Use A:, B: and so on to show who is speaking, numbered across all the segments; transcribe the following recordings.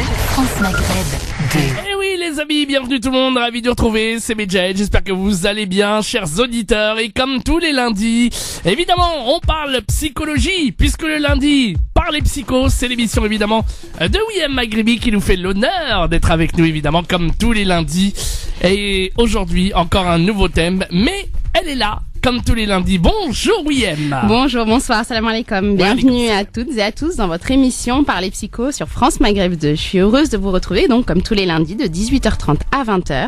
A: France Maghreb 2.
B: Eh oui les amis, bienvenue tout le monde, ravi de vous retrouver, c'est Medjed, j'espère que vous allez bien, chers auditeurs, et comme tous les lundis, évidemment, on parle psychologie, puisque le lundi, Parler Psycho, c'est l'émission évidemment de William Maghribi qui nous fait l'honneur d'être avec nous évidemment, comme tous les lundis, et aujourd'hui, encore un nouveau thème, mais elle est là. Comme tous les lundis. Bonjour William.
C: Bonjour, bonsoir, salam alaikum. Bienvenue à toutes et à tous dans votre émission Parler Psycho sur France Maghreb 2. Je suis heureuse de vous retrouver donc comme tous les lundis de 18h30 à 20h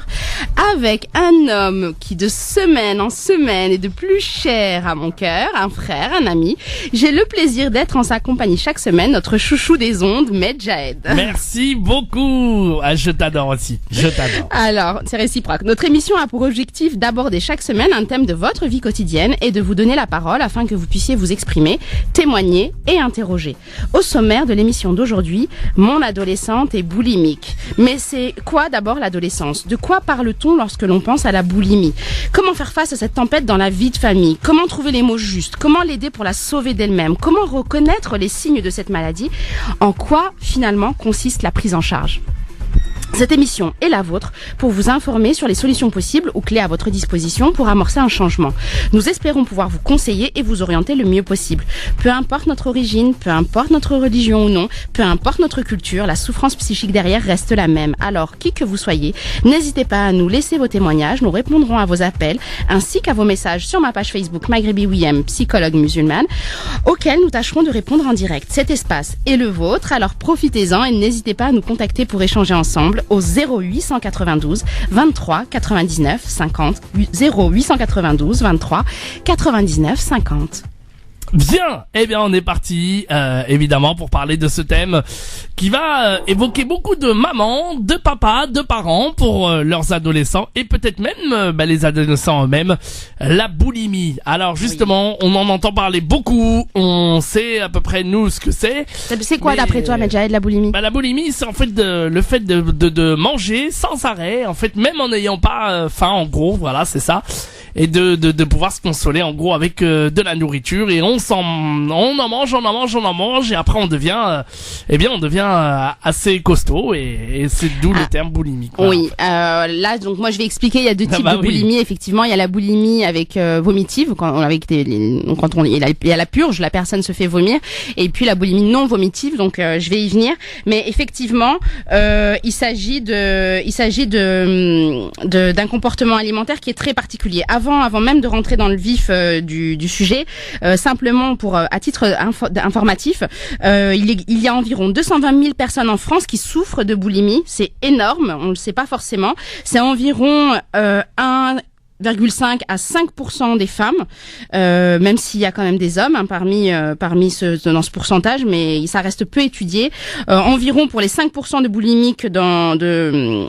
C: avec un homme qui de semaine en semaine est de plus cher à mon cœur, un frère, un ami. J'ai le plaisir d'être en sa compagnie chaque semaine, notre chouchou des ondes, Medjed.
B: Merci beaucoup. Ah, je t'adore aussi. Je t'adore.
C: Alors, c'est réciproque. Notre émission a pour objectif d'aborder chaque semaine un thème de votre vie quotidienne et de vous donner la parole afin que vous puissiez vous exprimer, témoigner et interroger. Au sommaire de l'émission d'aujourd'hui, mon adolescente est boulimique. Mais c'est quoi d'abord l'adolescence? De quoi parle-t-on lorsque l'on pense à la boulimie? Comment faire face à cette tempête dans la vie de famille? Comment trouver les mots justes? Comment l'aider pour la sauver d'elle-même? Comment reconnaître les signes de cette maladie? En quoi finalement consiste la prise en charge? Cette émission est la vôtre pour vous informer sur les solutions possibles ou clés à votre disposition pour amorcer un changement. Nous espérons pouvoir vous conseiller et vous orienter le mieux possible. Peu importe notre origine, peu importe notre religion ou non, peu importe notre culture, la souffrance psychique derrière reste la même. Alors, qui que vous soyez, n'hésitez pas à nous laisser vos témoignages, nous répondrons à vos appels ainsi qu'à vos messages sur ma page Facebook Maghribi William, psychologue musulmane, auxquels nous tâcherons de répondre en direct. Cet espace est le vôtre, alors profitez-en et n'hésitez pas à nous contacter pour échanger ensemble au 0892 23 99 50 0892 23 99 50.
B: Bien, eh bien on est parti évidemment pour parler de ce thème qui va évoquer beaucoup de mamans, de papas, de parents pour leurs adolescents et peut-être même les adolescents eux-mêmes, la boulimie. Alors justement, on en entend parler beaucoup, on sait à peu près nous ce que c'est.
C: C'est quoi d'après toi, Medjed, la boulimie?
B: La boulimie, c'est en fait le fait de manger sans arrêt, en fait même en n'ayant pas faim, en gros, voilà, c'est ça. Et de pouvoir se consoler en gros avec de la nourriture et on en mange et après on devient assez costaud et c'est d'où le terme boulimique. Voilà,
C: oui, là donc moi je vais expliquer, il y a deux types de boulimie. Effectivement, il y a la boulimie avec vomitive il y a la purge, la personne se fait vomir, et puis la boulimie non vomitive, donc je vais y venir, mais effectivement il s'agit d'un comportement alimentaire qui est très particulier. Avant même de rentrer dans le vif du sujet, simplement pour à titre informatif, il y a environ 220 000 personnes en France qui souffrent de boulimie. C'est énorme, on le sait pas forcément. C'est environ 1,5 à 5% des femmes, même s'il y a quand même des hommes parmi dans ce pourcentage, mais ça reste peu étudié. Environ pour les 5% de boulimiques de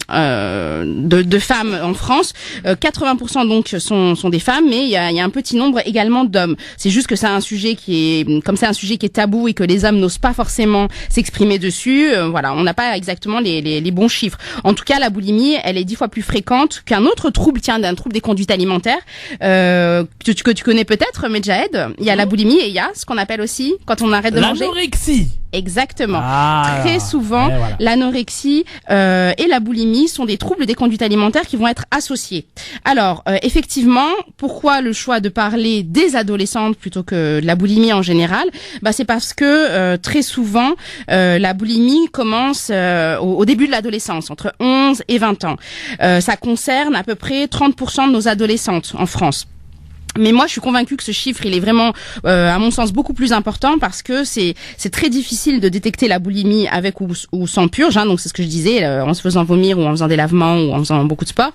C: femmes en France, 80% donc sont des femmes, mais il y a un petit nombre également d'hommes. C'est juste que c'est un sujet qui est tabou et que les hommes n'osent pas forcément s'exprimer dessus. Voilà, on n'a pas exactement les bons chiffres. En tout cas, la boulimie, elle est 10 fois plus fréquente qu'un autre trouble, d'un trouble des conduites alimentaire que tu connais peut-être, Medjed. Il y a la boulimie et il y a ce qu'on appelle aussi, quand on arrête de manger,
B: l'anorexie.
C: Exactement. Très souvent, voilà. L'anorexie et la boulimie sont des troubles des conduites alimentaires qui vont être associés. Alors, effectivement, pourquoi le choix de parler des adolescentes plutôt que de la boulimie en général? C'est parce que très souvent, la boulimie commence au début de l'adolescence, entre 11 et 20 ans. Ça concerne à peu près 30% de nos adolescentes en France. Mais moi, je suis convaincue que ce chiffre, il est vraiment, à mon sens, beaucoup plus important parce que c'est très difficile de détecter la boulimie avec ou sans purge. Donc c'est ce que je disais, en se faisant vomir ou en faisant des lavements ou en faisant beaucoup de sport,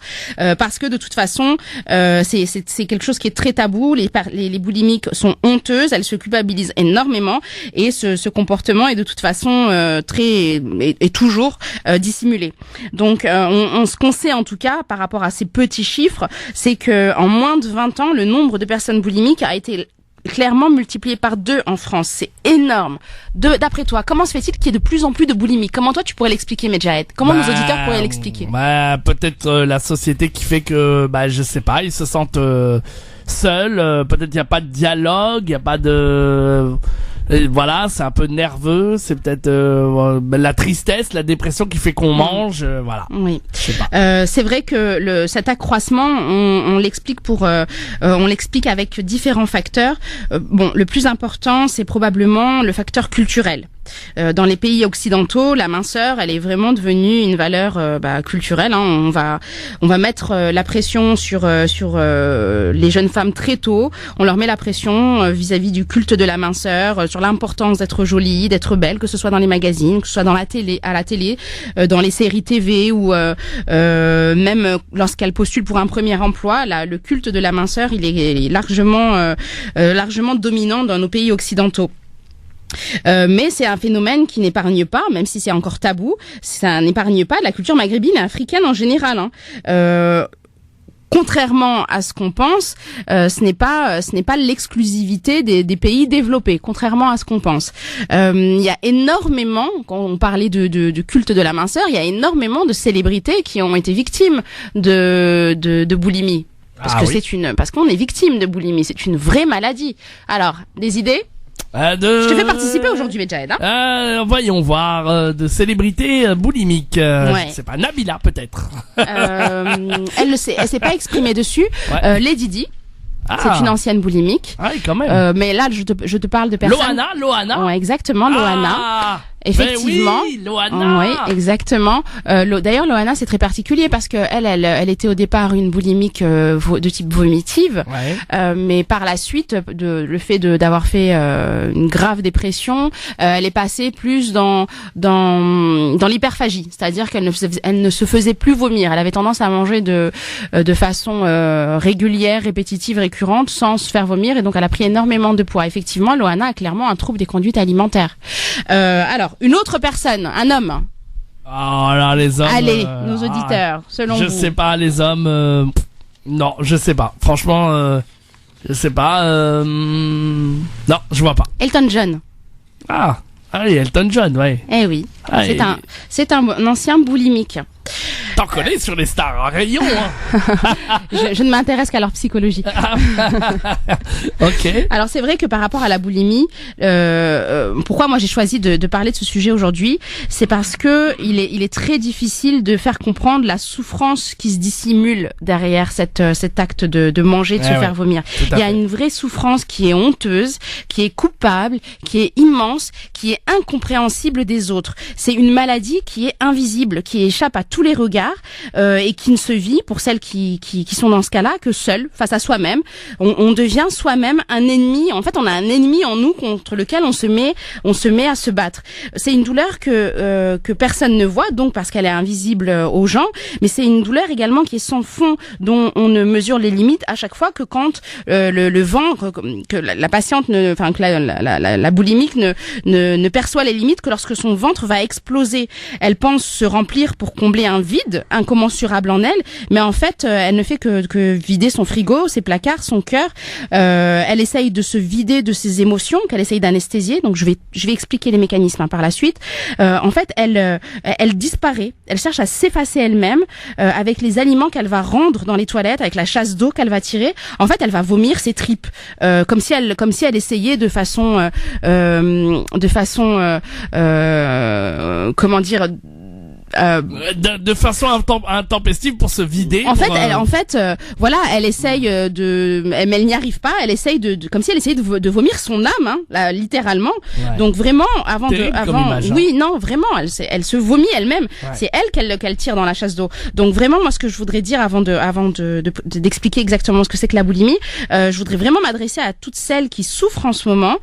C: parce que de toute façon, c'est quelque chose qui est très tabou. Les boulimiques sont honteuses, elles se culpabilisent énormément et ce comportement est de toute façon est toujours dissimulé. Donc ce qu'on sait en tout cas par rapport à ces petits chiffres, c'est que en moins de 20 ans, le nombre de personnes boulimiques a été clairement multiplié par 2 en France. C'est énorme. D'après toi, comment se fait-il qu'il y ait de plus en plus de boulimie? Comment toi tu pourrais l'expliquer, Medjed? Comment nos auditeurs pourraient l'expliquer?
B: Peut-être la société qui fait que, je sais pas, ils se sentent seuls. Peut-être il n'y a pas de dialogue, il n'y a pas de... voilà, c'est un peu nerveux, c'est peut-être la tristesse, la dépression qui fait qu'on mange, voilà.
C: Oui.
B: Je sais pas.
C: C'est vrai que cet accroissement, on l'explique on l'explique avec différents facteurs. Bon, le plus important, c'est probablement le facteur culturel. Dans les pays occidentaux, la minceur, elle est vraiment devenue une valeur culturelle. On va mettre la pression sur les jeunes femmes très tôt. On leur met la pression vis-à-vis du culte de la minceur, sur l'importance d'être jolie, d'être belle, que ce soit dans les magazines, que ce soit à la télé, dans les séries TV ou même lorsqu'elles postulent pour un premier emploi. Le culte de la minceur, il est largement dominant dans nos pays occidentaux. Mais c'est un phénomène qui n'épargne pas, même si c'est encore tabou, ça n'épargne pas la culture maghrébine et africaine en général. Contrairement à ce qu'on pense, ce n'est pas l'exclusivité des pays développés. Contrairement à ce qu'on pense, il y a énormément, quand on parlait de culte de la minceur, il y a énormément de célébrités qui ont été victimes de boulimie. Parce qu'on est victime de boulimie, c'est une vraie maladie. Alors, des idées? Je te fais participer aujourd'hui, Medjahed.
B: Voyons voir, de célébrités boulimiques.
C: Ouais.
B: Je sais pas, Nabila peut-être.
C: Elle s'est pas exprimée dessus.
B: Ouais.
C: Lady Di. C'est une ancienne boulimique.
B: Ah oui, quand même.
C: Mais là, je te parle de personnes.
B: Loana.
C: Ouais, exactement, Loana.
B: Ah,
C: Effectivement.
B: oui, Loana.
C: Oui, exactement. D'ailleurs, Loana, c'est très particulier parce que elle était au départ une boulimique de type vomitive,
B: Ouais.
C: mais par la suite, le fait d'avoir fait une grave dépression, elle est passée plus dans l'hyperphagie, c'est-à-dire qu'elle ne se faisait plus vomir. Elle avait tendance à manger de façon régulière, répétitive, récurrente, sans se faire vomir, et donc elle a pris énormément de poids. Effectivement, Loana a clairement un trouble des conduites alimentaires. Alors, une autre personne, un homme.
B: Oh là, les hommes.
C: Allez, nos auditeurs, selon vous.
B: Je sais pas, les hommes. Non, je sais pas. Franchement, je sais pas. Non, je vois pas.
C: Elton John.
B: Ah oui, Elton John, ouais.
C: Eh oui,
B: Ah,
C: c'est un ancien boulimique.
B: T'en connais sur les stars, un rayon, hein.
C: Je ne m'intéresse qu'à leur psychologie.
B: Ok.
C: Alors c'est vrai que par rapport à la boulimie, pourquoi moi j'ai choisi de parler de ce sujet aujourd'hui, c'est parce que il est très difficile de faire comprendre la souffrance qui se dissimule derrière cet acte de manger, de se faire vomir. Il y a une vraie souffrance qui est honteuse, qui est coupable, qui est immense, qui est incompréhensible des autres. C'est une maladie qui est invisible, qui échappe à tous les regards et qui ne se vit, pour celles qui sont dans ce cas-là, que seul, face à soi-même. On devient soi-même un ennemi. En fait, on a un ennemi en nous contre lequel on se met à se battre. C'est une douleur que personne ne voit, donc parce qu'elle est invisible aux gens, mais c'est une douleur également qui est sans fond, dont on ne mesure les limites à chaque fois que quand le ventre, que la patiente, que la boulimique ne perçoit les limites que lorsque son ventre va exploser. Elle pense se remplir pour combler un vide incommensurable en elle, mais en fait, elle ne fait que vider son frigo, ses placards, son cœur. Elle essaye de se vider de ses émotions, qu'elle essaye d'anesthésier. Donc je vais expliquer les mécanismes par la suite. En fait, elle disparaît. Elle cherche à s'effacer elle-même avec les aliments qu'elle va rendre dans les toilettes, avec la chasse d'eau qu'elle va tirer. En fait, elle va vomir ses tripes, comme si elle essayait de façon comment dire.
B: De façon intempestive pour se vider.
C: En fait, voilà, elle essaye mais elle n'y arrive pas. Elle essaye comme si elle essayait de vomir son âme, hein, là, littéralement. Ouais. Donc vraiment, oui, non, vraiment, elle se vomit elle-même. Ouais. C'est elle qu'elle tire dans la chasse d'eau. Donc vraiment, moi, ce que je voudrais dire avant d'expliquer exactement ce que c'est que la boulimie, je voudrais vraiment m'adresser à toutes celles qui souffrent en ce moment,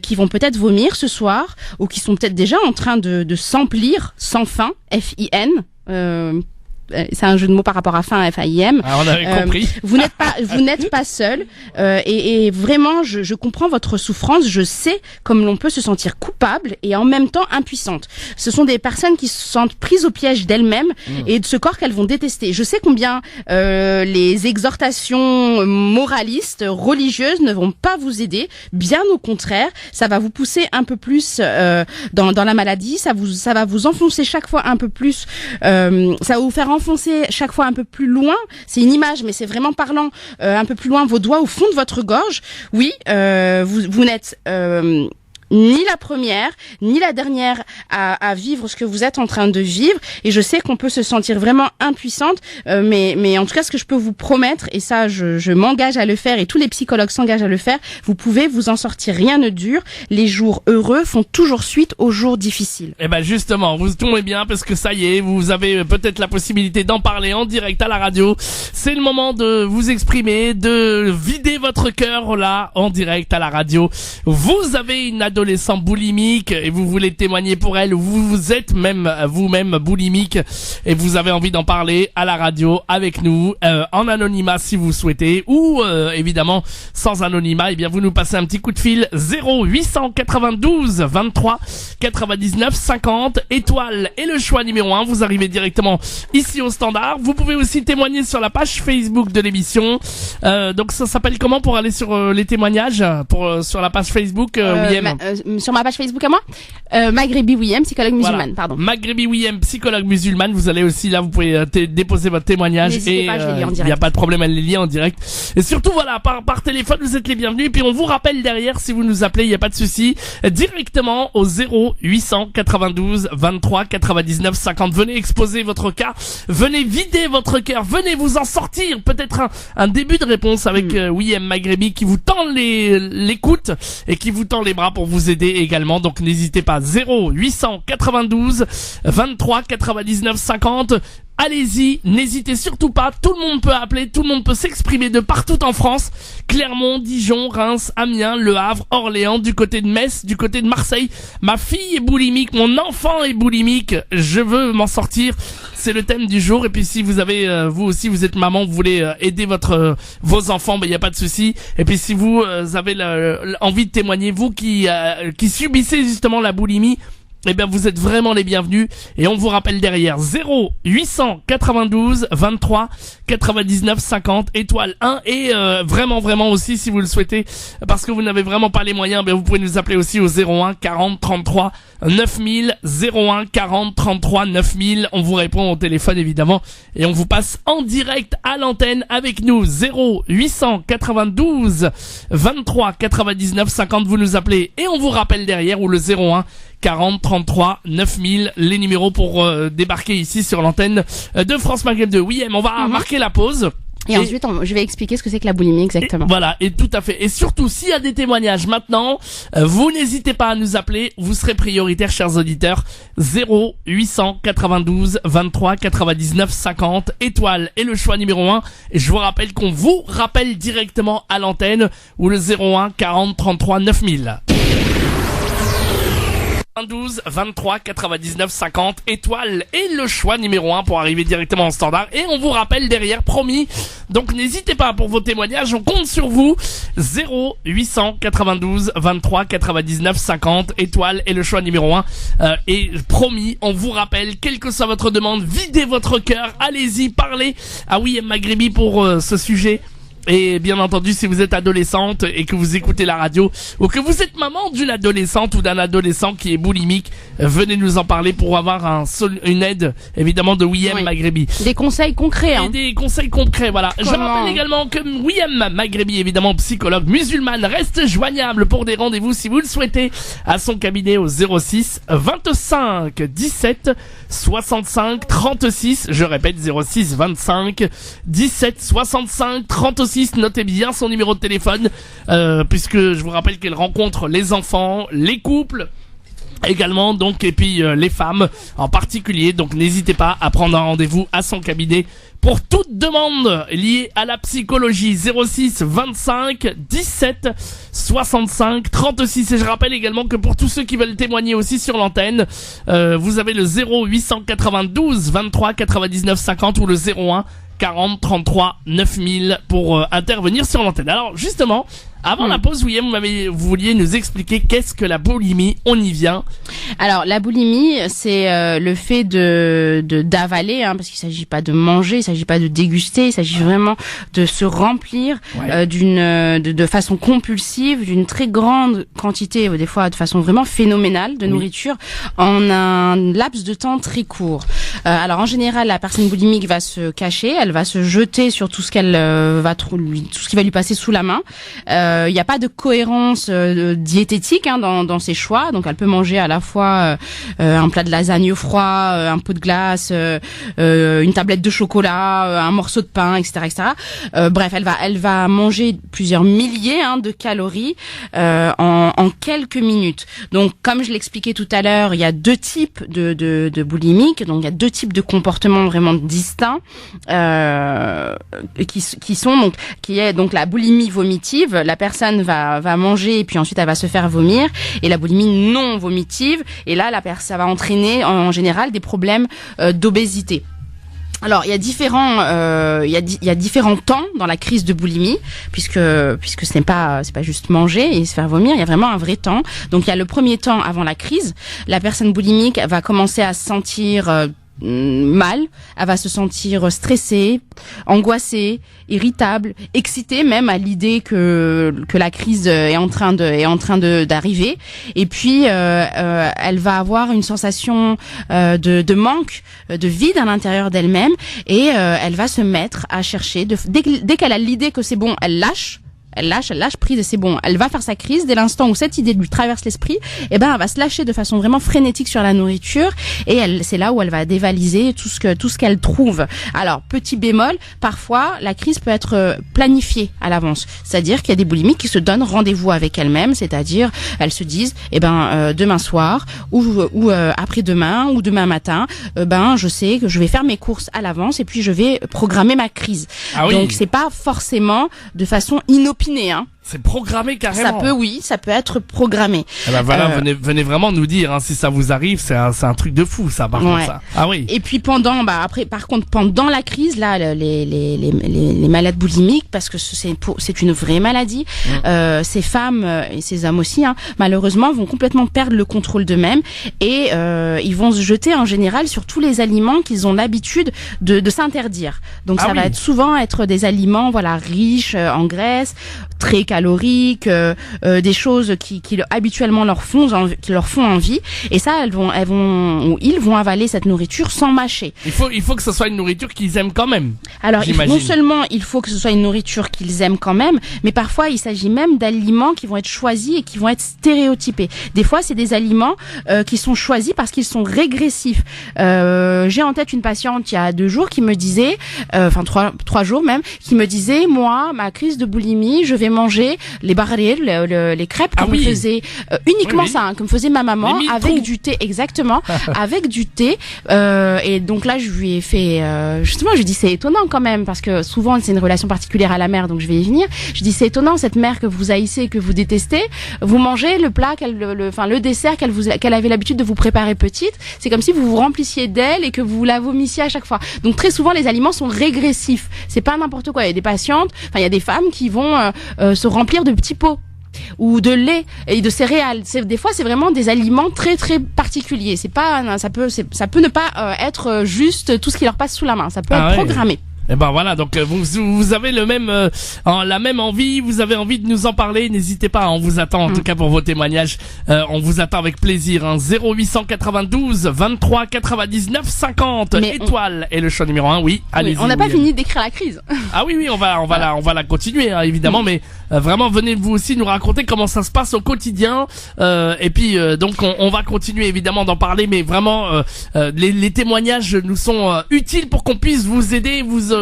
C: qui vont peut-être vomir ce soir, ou qui sont peut-être déjà en train de s'emplir sans fin. F-I-N, c'est un jeu de mots par rapport à faim, F-A-I-M.
B: Ah, on avait compris.
C: Vous n'êtes pas seul, et vraiment, je comprends votre souffrance. Je sais comme l'on peut se sentir coupable et en même temps impuissante. Ce sont des personnes qui se sentent prises au piège d'elles-mêmes et de ce corps qu'elles vont détester. Je sais combien les exhortations moralistes, religieuses ne vont pas vous aider. Bien au contraire, ça va vous pousser un peu plus dans la maladie. Ça va vous enfoncer chaque fois un peu plus. Ça va vous faire enfoncer chaque fois un peu plus loin, c'est une image mais c'est vraiment parlant, un peu plus loin vos doigts au fond de votre gorge. Oui, vous n'êtes ni la première, ni la dernière à vivre ce que vous êtes en train de vivre. Et je sais qu'on peut se sentir vraiment impuissante, mais en tout cas, ce que je peux vous promettre, et ça, je m'engage à le faire, et tous les psychologues s'engagent à le faire, vous pouvez vous en sortir. Rien ne dure. Les jours heureux font toujours suite aux jours difficiles.
B: Et ben justement, vous tombez bien parce que ça y est, vous avez peut-être la possibilité d'en parler en direct à la radio. C'est le moment de vous exprimer, de vider votre cœur là en direct à la radio. Vous avez une adolescent boulimique et vous voulez témoigner pour elle, ou vous êtes même vous-même boulimique et vous avez envie d'en parler à la radio avec nous, en anonymat si vous souhaitez, ou évidemment sans anonymat, et bien vous nous passez un petit coup de fil 0892 23 99 50 étoile et le choix numéro 1. Vous arrivez directement ici au standard. Vous pouvez aussi témoigner sur la page Facebook de l'émission. Donc ça s'appelle comment pour aller sur les témoignages sur la page Facebook William?
C: Sur ma page Facebook à moi, Maghrebi William, psychologue musulmane, pardon.
B: Maghrebi William, psychologue musulmane. Vous allez aussi là, vous pouvez déposer votre témoignage.
C: N'hésitez pas, je les lis en direct.
B: Il n'y a pas de problème, elle les lit en direct. Et surtout voilà, par téléphone, vous êtes les bienvenus. Et puis on vous rappelle derrière, si vous nous appelez, il n'y a pas de souci, directement au 0892 23 99 50. Venez exposer votre cas, venez vider votre cœur, venez vous en sortir. Peut-être un début de réponse avec William Maghrebi qui vous tend l'écoute et qui vous tend les bras pour vous aider également. Donc n'hésitez pas, 0892 23 99 50. Allez-y, n'hésitez surtout pas, tout le monde peut appeler, tout le monde peut s'exprimer de partout en France. Clermont, Dijon, Reims, Amiens, Le Havre, Orléans, du côté de Metz, du côté de Marseille. Ma fille est boulimique, mon enfant est boulimique, je veux m'en sortir. C'est le thème du jour. Et puis si vous avez, vous aussi, vous êtes maman, vous voulez aider vos enfants, ben y a pas de souci. Et puis si vous avez envie de témoigner, vous qui subissez justement la boulimie, eh bien vous êtes vraiment les bienvenus et on vous rappelle derrière 0892 23 99 50 étoile 1 et vraiment aussi si vous le souhaitez parce que vous n'avez vraiment pas les moyens, vous pouvez nous appeler aussi au 01 40 33 9000 01 40 33 9000. On vous répond au téléphone évidemment et on vous passe en direct à l'antenne avec nous. 0892 23 99 50, vous nous appelez et on vous rappelle derrière, ou le 01 40 33 9000, les numéros pour débarquer ici sur l'antenne de France Maghreb 2. Oui, on va marquer la pause.
C: Et ensuite, je vais expliquer ce que c'est que la boulimie exactement.
B: Voilà, et tout à fait. Et surtout, s'il y a des témoignages maintenant, vous n'hésitez pas à nous appeler. Vous serez prioritaires, chers auditeurs. 0892 23 99 50 étoile et le choix numéro 1. Et je vous rappelle qu'on vous rappelle directement à l'antenne, ou le 01 40 33 9000. 12 23 99 50 étoile et le choix numéro 1 pour arriver directement en standard. Et on vous rappelle derrière, promis. Donc n'hésitez pas pour vos témoignages, on compte sur vous. 0892 23 99 50 étoile et le choix numéro 1. Et promis, on vous rappelle, quelle que soit votre demande, videz votre cœur, allez-y, parlez à William Maghrebi pour ce sujet. Et bien entendu, si vous êtes adolescente et que vous écoutez la radio, ou que vous êtes maman d'une adolescente ou d'un adolescent qui est boulimique, venez nous en parler pour avoir une aide, évidemment, de William Maghrebi.
C: Des conseils concrets,
B: Et des conseils concrets, voilà. Je rappelle également que William Maghrebi, évidemment, psychologue musulmane, reste joignable pour des rendez-vous si vous le souhaitez à son cabinet au 06 25 17 65 36. Je répète, 06 25 17 65 36. Notez bien son numéro de téléphone, puisque je vous rappelle qu'elle rencontre les enfants, les couples également, donc, et puis les femmes en particulier. Donc n'hésitez pas à prendre un rendez-vous à son cabinet pour toute demande liée à la psychologie. 06 25 17 65 36. Et je rappelle également que pour tous ceux qui veulent témoigner aussi sur l'antenne, vous avez le 0892 23 99 50 ou le 01 40 33 9000 pour intervenir sur l'antenne. Alors justement, avant la pause, William, vous vouliez nous expliquer qu'est-ce que la boulimie. On y vient.
C: Alors la boulimie, c'est le fait d'avaler, parce qu'il s'agit pas de manger, il s'agit pas de déguster, il s'agit vraiment de se remplir de façon compulsive d'une très grande quantité, des fois de façon vraiment phénoménale de nourriture en un laps de temps très court. Alors en général, la personne boulimique va se cacher, elle va se jeter sur tout ce qu'elle tout ce qui va lui passer sous la main. Il n'y a pas de cohérence diététique dans ses choix. Donc elle peut manger à la fois un plat de lasagne froid, un pot de glace, une tablette de chocolat, un morceau de pain, etc., etc. Bref, elle va manger plusieurs milliers de calories en quelques minutes. Donc, comme je l'expliquais tout à l'heure, il y a deux types de boulimiques. Donc, il y a deux types de comportements vraiment distincts qui est donc la boulimie vomitive. La personne va manger et puis ensuite elle va se faire vomir. Et la boulimie non vomitive. Et là, ça va entraîner en général des problèmes d'obésité. Alors il y a différents temps dans la crise de boulimie puisque ce n'est pas juste manger et se faire vomir, il y a vraiment un vrai temps. Donc il y a le premier temps avant la crise, la personne boulimique va commencer à se sentir mal, elle va se sentir stressée, angoissée, irritable, excitée même à l'idée que la crise est en train d'arriver. Et puis elle va avoir une sensation de manque, de vide à l'intérieur d'elle-même et elle va se mettre à chercher dès qu'elle a l'idée que c'est bon, elle lâche prise et c'est bon. Elle va faire sa crise dès l'instant où cette idée lui traverse l'esprit. Et ben, elle va se lâcher de façon vraiment frénétique sur la nourriture et c'est là où elle va dévaliser tout ce qu'elle trouve. Alors, petit bémol, parfois, la crise peut être planifiée à l'avance. C'est-à-dire qu'il y a des boulimiques qui se donnent rendez-vous avec elles-mêmes, c'est-à-dire, elles se disent, demain soir ou après-demain ou demain matin, je sais que je vais faire mes courses à l'avance et puis je vais programmer ma crise.
B: Ah oui.
C: Donc, c'est pas forcément de façon inopinée.
B: C'est programmé carrément.
C: Ça peut être programmé.
B: Eh ben voilà, venez vraiment nous dire si ça vous arrive, c'est un truc de fou ça par contre ça. Ah oui.
C: Et puis pendant la crise là, les malades boulimiques, parce que c'est une vraie maladie, ces femmes et ces hommes aussi malheureusement vont complètement perdre le contrôle d'eux-mêmes et ils vont se jeter en général sur tous les aliments qu'ils ont l'habitude de s'interdire. Donc ça va être souvent des aliments riches en graisse, très caloriques, des choses qui habituellement leur font envie, et ça ils vont avaler cette nourriture sans mâcher.
B: Il faut que ce soit une nourriture qu'ils aiment quand même.
C: Alors non seulement il faut que ce soit une nourriture qu'ils aiment quand même, mais parfois il s'agit même d'aliments qui vont être choisis et qui vont être stéréotypés. Des fois c'est des aliments qui sont choisis parce qu'ils sont régressifs. J'ai en tête une patiente il y a 2 jours qui me disait, 3 jours même, qui me disait, moi ma crise de boulimie, je vais manger les barrières, les crêpes que me faisait uniquement ça, que me faisait ma maman avec du thé, exactement, avec du thé. Et donc là, je lui ai fait, justement, je lui ai dit c'est étonnant quand même parce que souvent c'est une relation particulière à la mère, donc je vais y venir. Je dis c'est étonnant cette mère que vous haïssez, que vous détestez, vous mangez le plat le dessert qu'elle avait l'habitude de vous préparer petite. C'est comme si vous vous remplissiez d'elle et que vous la vomissiez à chaque fois. Donc très souvent les aliments sont régressifs. C'est pas n'importe quoi. Il y a des patientes, il y a des femmes qui vont se remplir de petits pots ou de lait et de céréales. Des fois, c'est vraiment des aliments très très particuliers. Ça peut ne pas être juste tout ce qui leur passe sous la main. Ça peut être programmé.
B: Et ben voilà, donc vous avez la même envie, vous avez envie de nous en parler, n'hésitez pas, on vous attend en tout cas pour vos témoignages, on vous attend avec plaisir, 0892 23 99 50, étoile et le choix numéro 1, allez-y.
C: On n'a pas fini d'écrire la crise.
B: Ah oui, on va la continuer évidemment, mais vraiment venez vous aussi nous raconter comment ça se passe au quotidien, et puis donc on va continuer évidemment d'en parler, mais vraiment les témoignages nous sont utiles pour qu'on puisse vous aider, vous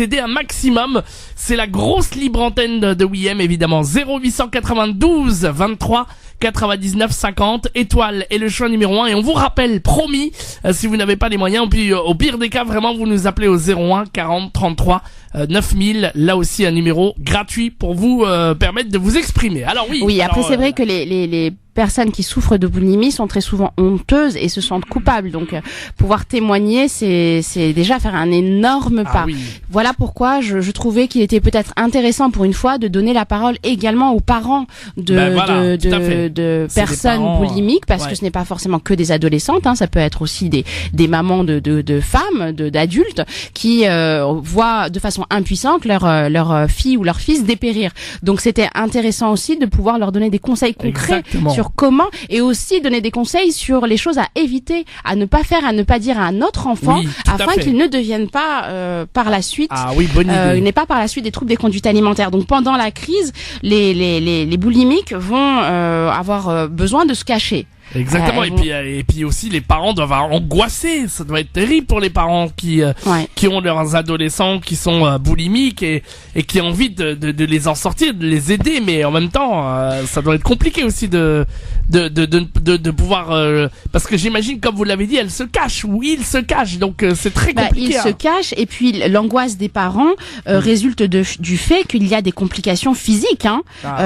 B: aider un maximum. C'est la grosse libre antenne de WIM évidemment. 0892 23 99 50, étoile et le choix numéro 1. Et on vous rappelle, promis, si vous n'avez pas les moyens, puis au pire des cas, vraiment, vous nous appelez au 01 40 33 9000. Là aussi, un numéro gratuit pour vous permettre de vous exprimer. Alors
C: après c'est vrai que les personnes qui souffrent de boulimie sont très souvent honteuses et se sentent coupables. Donc, pouvoir témoigner, c'est déjà faire un énorme pas. Voilà pourquoi je trouvais qu'il était peut-être intéressant pour une fois de donner la parole également aux parents de personnes boulimiques, parce que ce n'est pas forcément que des adolescentes, ça peut être aussi des mamans de femmes, d'adultes qui voient de façon impuissante leur fille ou leur fils dépérir. Donc, c'était intéressant aussi de pouvoir leur donner des conseils concrets sur sur comment, et aussi donner des conseils sur les choses à éviter, à ne pas faire, à ne pas dire à un autre enfant, afin qu'il ne devienne pas par la suite,
B: bonne idée.
C: n'est pas par la suite des troubles des conduites alimentaires. Donc pendant la crise, les boulimiques vont avoir besoin de se cacher.
B: Exactement, et puis aussi les parents doivent angoisser, ça doit être terrible pour les parents qui ont leurs adolescents qui sont boulimiques et qui ont envie de les en sortir, de les aider, mais en même temps ça doit être compliqué aussi de pouvoir parce que j'imagine, comme vous l'avez dit, elle se cache ou il se cache, donc c'est très compliqué.
C: Il se cache, et puis l'angoisse des parents résulte du fait qu'il y a des complications physiques, hein.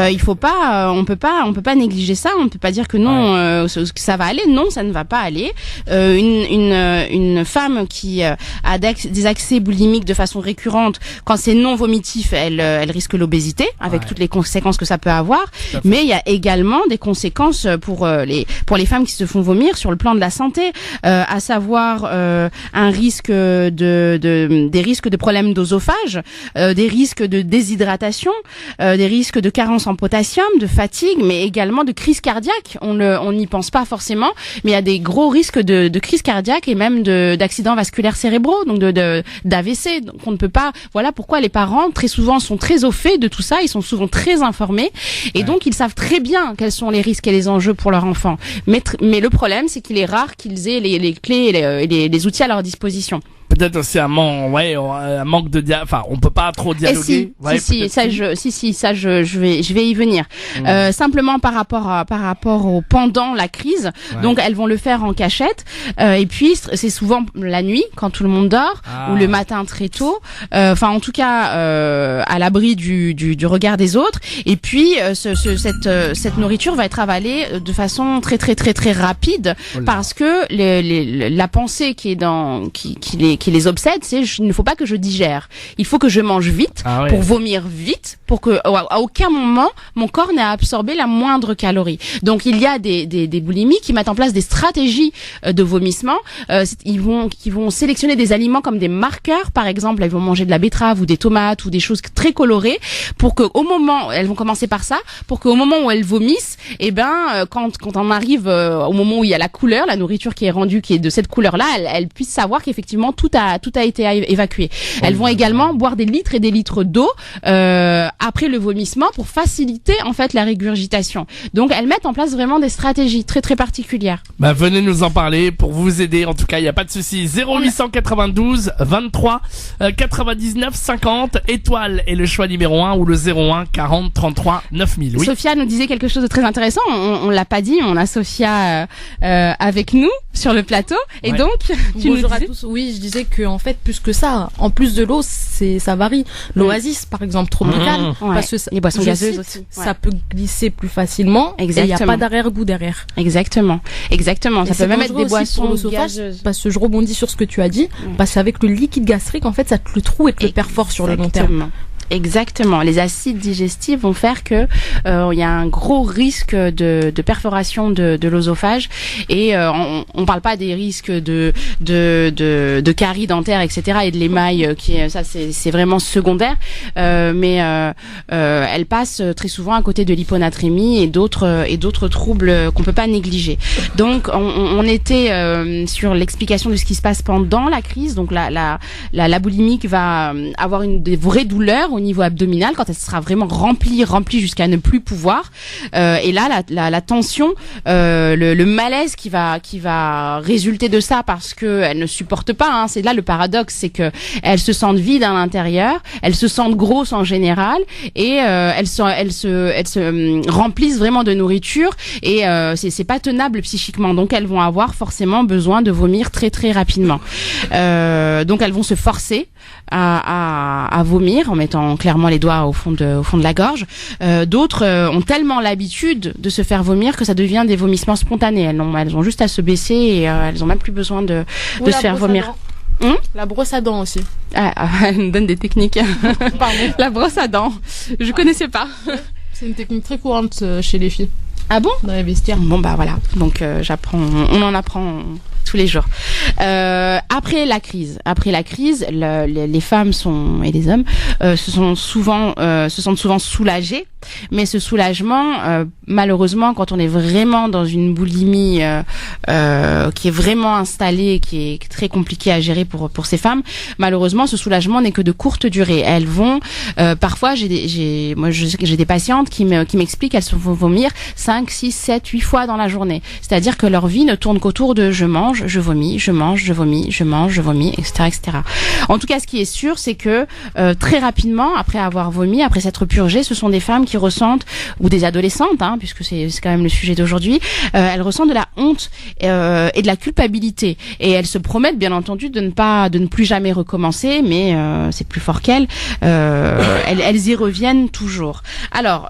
C: Il faut pas on peut pas négliger ça, on peut pas dire que non, que ça va aller. Non, ça ne va pas aller. Une femme qui a des accès boulimiques de façon récurrente, quand c'est non vomitif, elle risque l'obésité, avec toutes les conséquences que ça peut avoir. Mais il y a également des conséquences pour les femmes qui se font vomir sur le plan de la santé, à savoir un risque des risques de problèmes d'œsophage, des risques de déshydratation, des risques de carence en potassium, de fatigue, mais également de crise cardiaque. On n'y pense pas forcément, mais il y a des gros risques de crise cardiaque et même d'accidents vasculaires cérébraux, donc d'AVC. Donc on ne peut pas. Voilà pourquoi les parents très souvent sont très au fait de tout ça. Ils sont souvent très informés et donc ils savent très bien quels sont les risques et les enjeux pour leur enfant. Mais le problème, c'est qu'il est rare qu'ils aient les clés et les outils à leur disposition.
B: Peut-être aussi un manque de enfin, on peut pas trop dialoguer.
C: Je vais y venir. Simplement par rapport au pendant la crise. Donc elles vont le faire en cachette. Et puis c'est souvent la nuit quand tout le monde dort ou le matin très tôt. Enfin, en tout cas, à l'abri du regard des autres. Et puis cette nourriture va être avalée de façon très très très très rapide parce que la pensée qui les obsède, c'est il ne faut pas que je digère. Il faut que je mange vite pour vomir vite, pour que à aucun moment mon corps n'ait absorbé la moindre calorie. Donc il y a des boulimiques qui mettent en place des stratégies de vomissement. Ils vont sélectionner des aliments comme des marqueurs, par exemple, ils vont manger de la betterave ou des tomates ou des choses très colorées pour que au moment, elles vont commencer par ça, pour qu'au moment où elles vomissent, quand on arrive au moment où il y a la couleur, la nourriture qui est rendue, qui est de cette couleur-là, elles puissent savoir qu'effectivement tout a été évacué. Elles vont également boire des litres et des litres d'eau après le vomissement pour faciliter en fait la régurgitation. Donc elles mettent en place vraiment des stratégies très très particulières.
B: Venez nous en parler pour vous aider. En tout cas, il y a pas de souci. 0892 23 99 50 étoile est le choix numéro 1 ou le 01 40 33 9000. Oui.
C: Sophia nous disait quelque chose de très intéressant. On l'a pas dit, on a Sophia avec nous sur le plateau et donc
D: bonjour à tous. Oui, je disais que en fait plus que ça, en plus de l'eau, ça varie. L'oasis par exemple tropicale, parce que
C: les boissons gazeuses aussi,
D: ça peut glisser plus facilement.
C: Exactement.
D: Et il n'y a pas d'arrière-goût derrière.
C: Exactement. Ça peut même être des boissons gazeuses.
D: Parce que je rebondis sur ce que tu as dit, parce qu'avec le liquide gastrique, en fait, ça te le trouve et te le perfore sur le long terme.
C: Exactement. Les acides digestifs vont faire que il y a un gros risque de perforation de l'œsophage et on parle pas des risques de caries dentaires, etc. et de l'émail c'est vraiment secondaire. Mais elle passe très souvent à côté de l'hyponatrémie et d'autres troubles qu'on peut pas négliger. Donc on était sur l'explication de ce qui se passe pendant la crise. Donc la boulimique va avoir des vraies douleurs au niveau abdominal quand elle sera vraiment remplie jusqu'à ne plus pouvoir. Et là, la tension, le malaise qui va résulter de ça parce que elle ne supporte pas. Hein, c'est là le paradoxe, c'est que elles se sentent vides à l'intérieur, elles se sentent grosses en général et elles se remplissent vraiment de nourriture et c'est pas tenable psychiquement. Donc elles vont avoir forcément besoin de vomir très très rapidement. Donc elles vont se forcer à vomir en mettant clairement les doigts au fond de la gorge. D'autres ont tellement l'habitude de se faire vomir que ça devient des vomissements spontanés. Elles ont juste à se baisser et elles ont même plus besoin de se faire vomir.
D: La brosse à dents aussi.
C: Elle nous donne des techniques. Pardon. La brosse à dents. Je connaissais pas.
D: C'est une technique très courante chez les filles.
C: Ah bon?
D: Dans les vestiaires.
C: Bon voilà. Donc j'apprends. On en apprend tous les jours. Après la crise, les femmes et les hommes se sentent souvent soulagés Mais ce soulagement, malheureusement, quand on est vraiment dans une boulimie qui est vraiment installée, qui est très compliquée à gérer pour ces femmes, malheureusement, ce soulagement n'est que de courte durée. Elles vont, parfois, j'ai des patientes qui m'expliquent qu'elles se font vomir 5, 6, 7, 8 fois dans la journée. C'est-à-dire que leur vie ne tourne qu'autour de je mange, je vomis, je mange, je vomis, je mange, je vomis, etc., etc. En tout cas, ce qui est sûr, c'est que très rapidement, après avoir vomi, après s'être purgé, ce sont des femmes qui ressentent, ou des adolescentes, puisque c'est quand même le sujet d'aujourd'hui, elles ressentent de la honte et de la culpabilité. Et elles se promettent, bien entendu, de ne plus jamais recommencer, mais c'est plus fort qu'elles. Elles y reviennent toujours.
B: Alors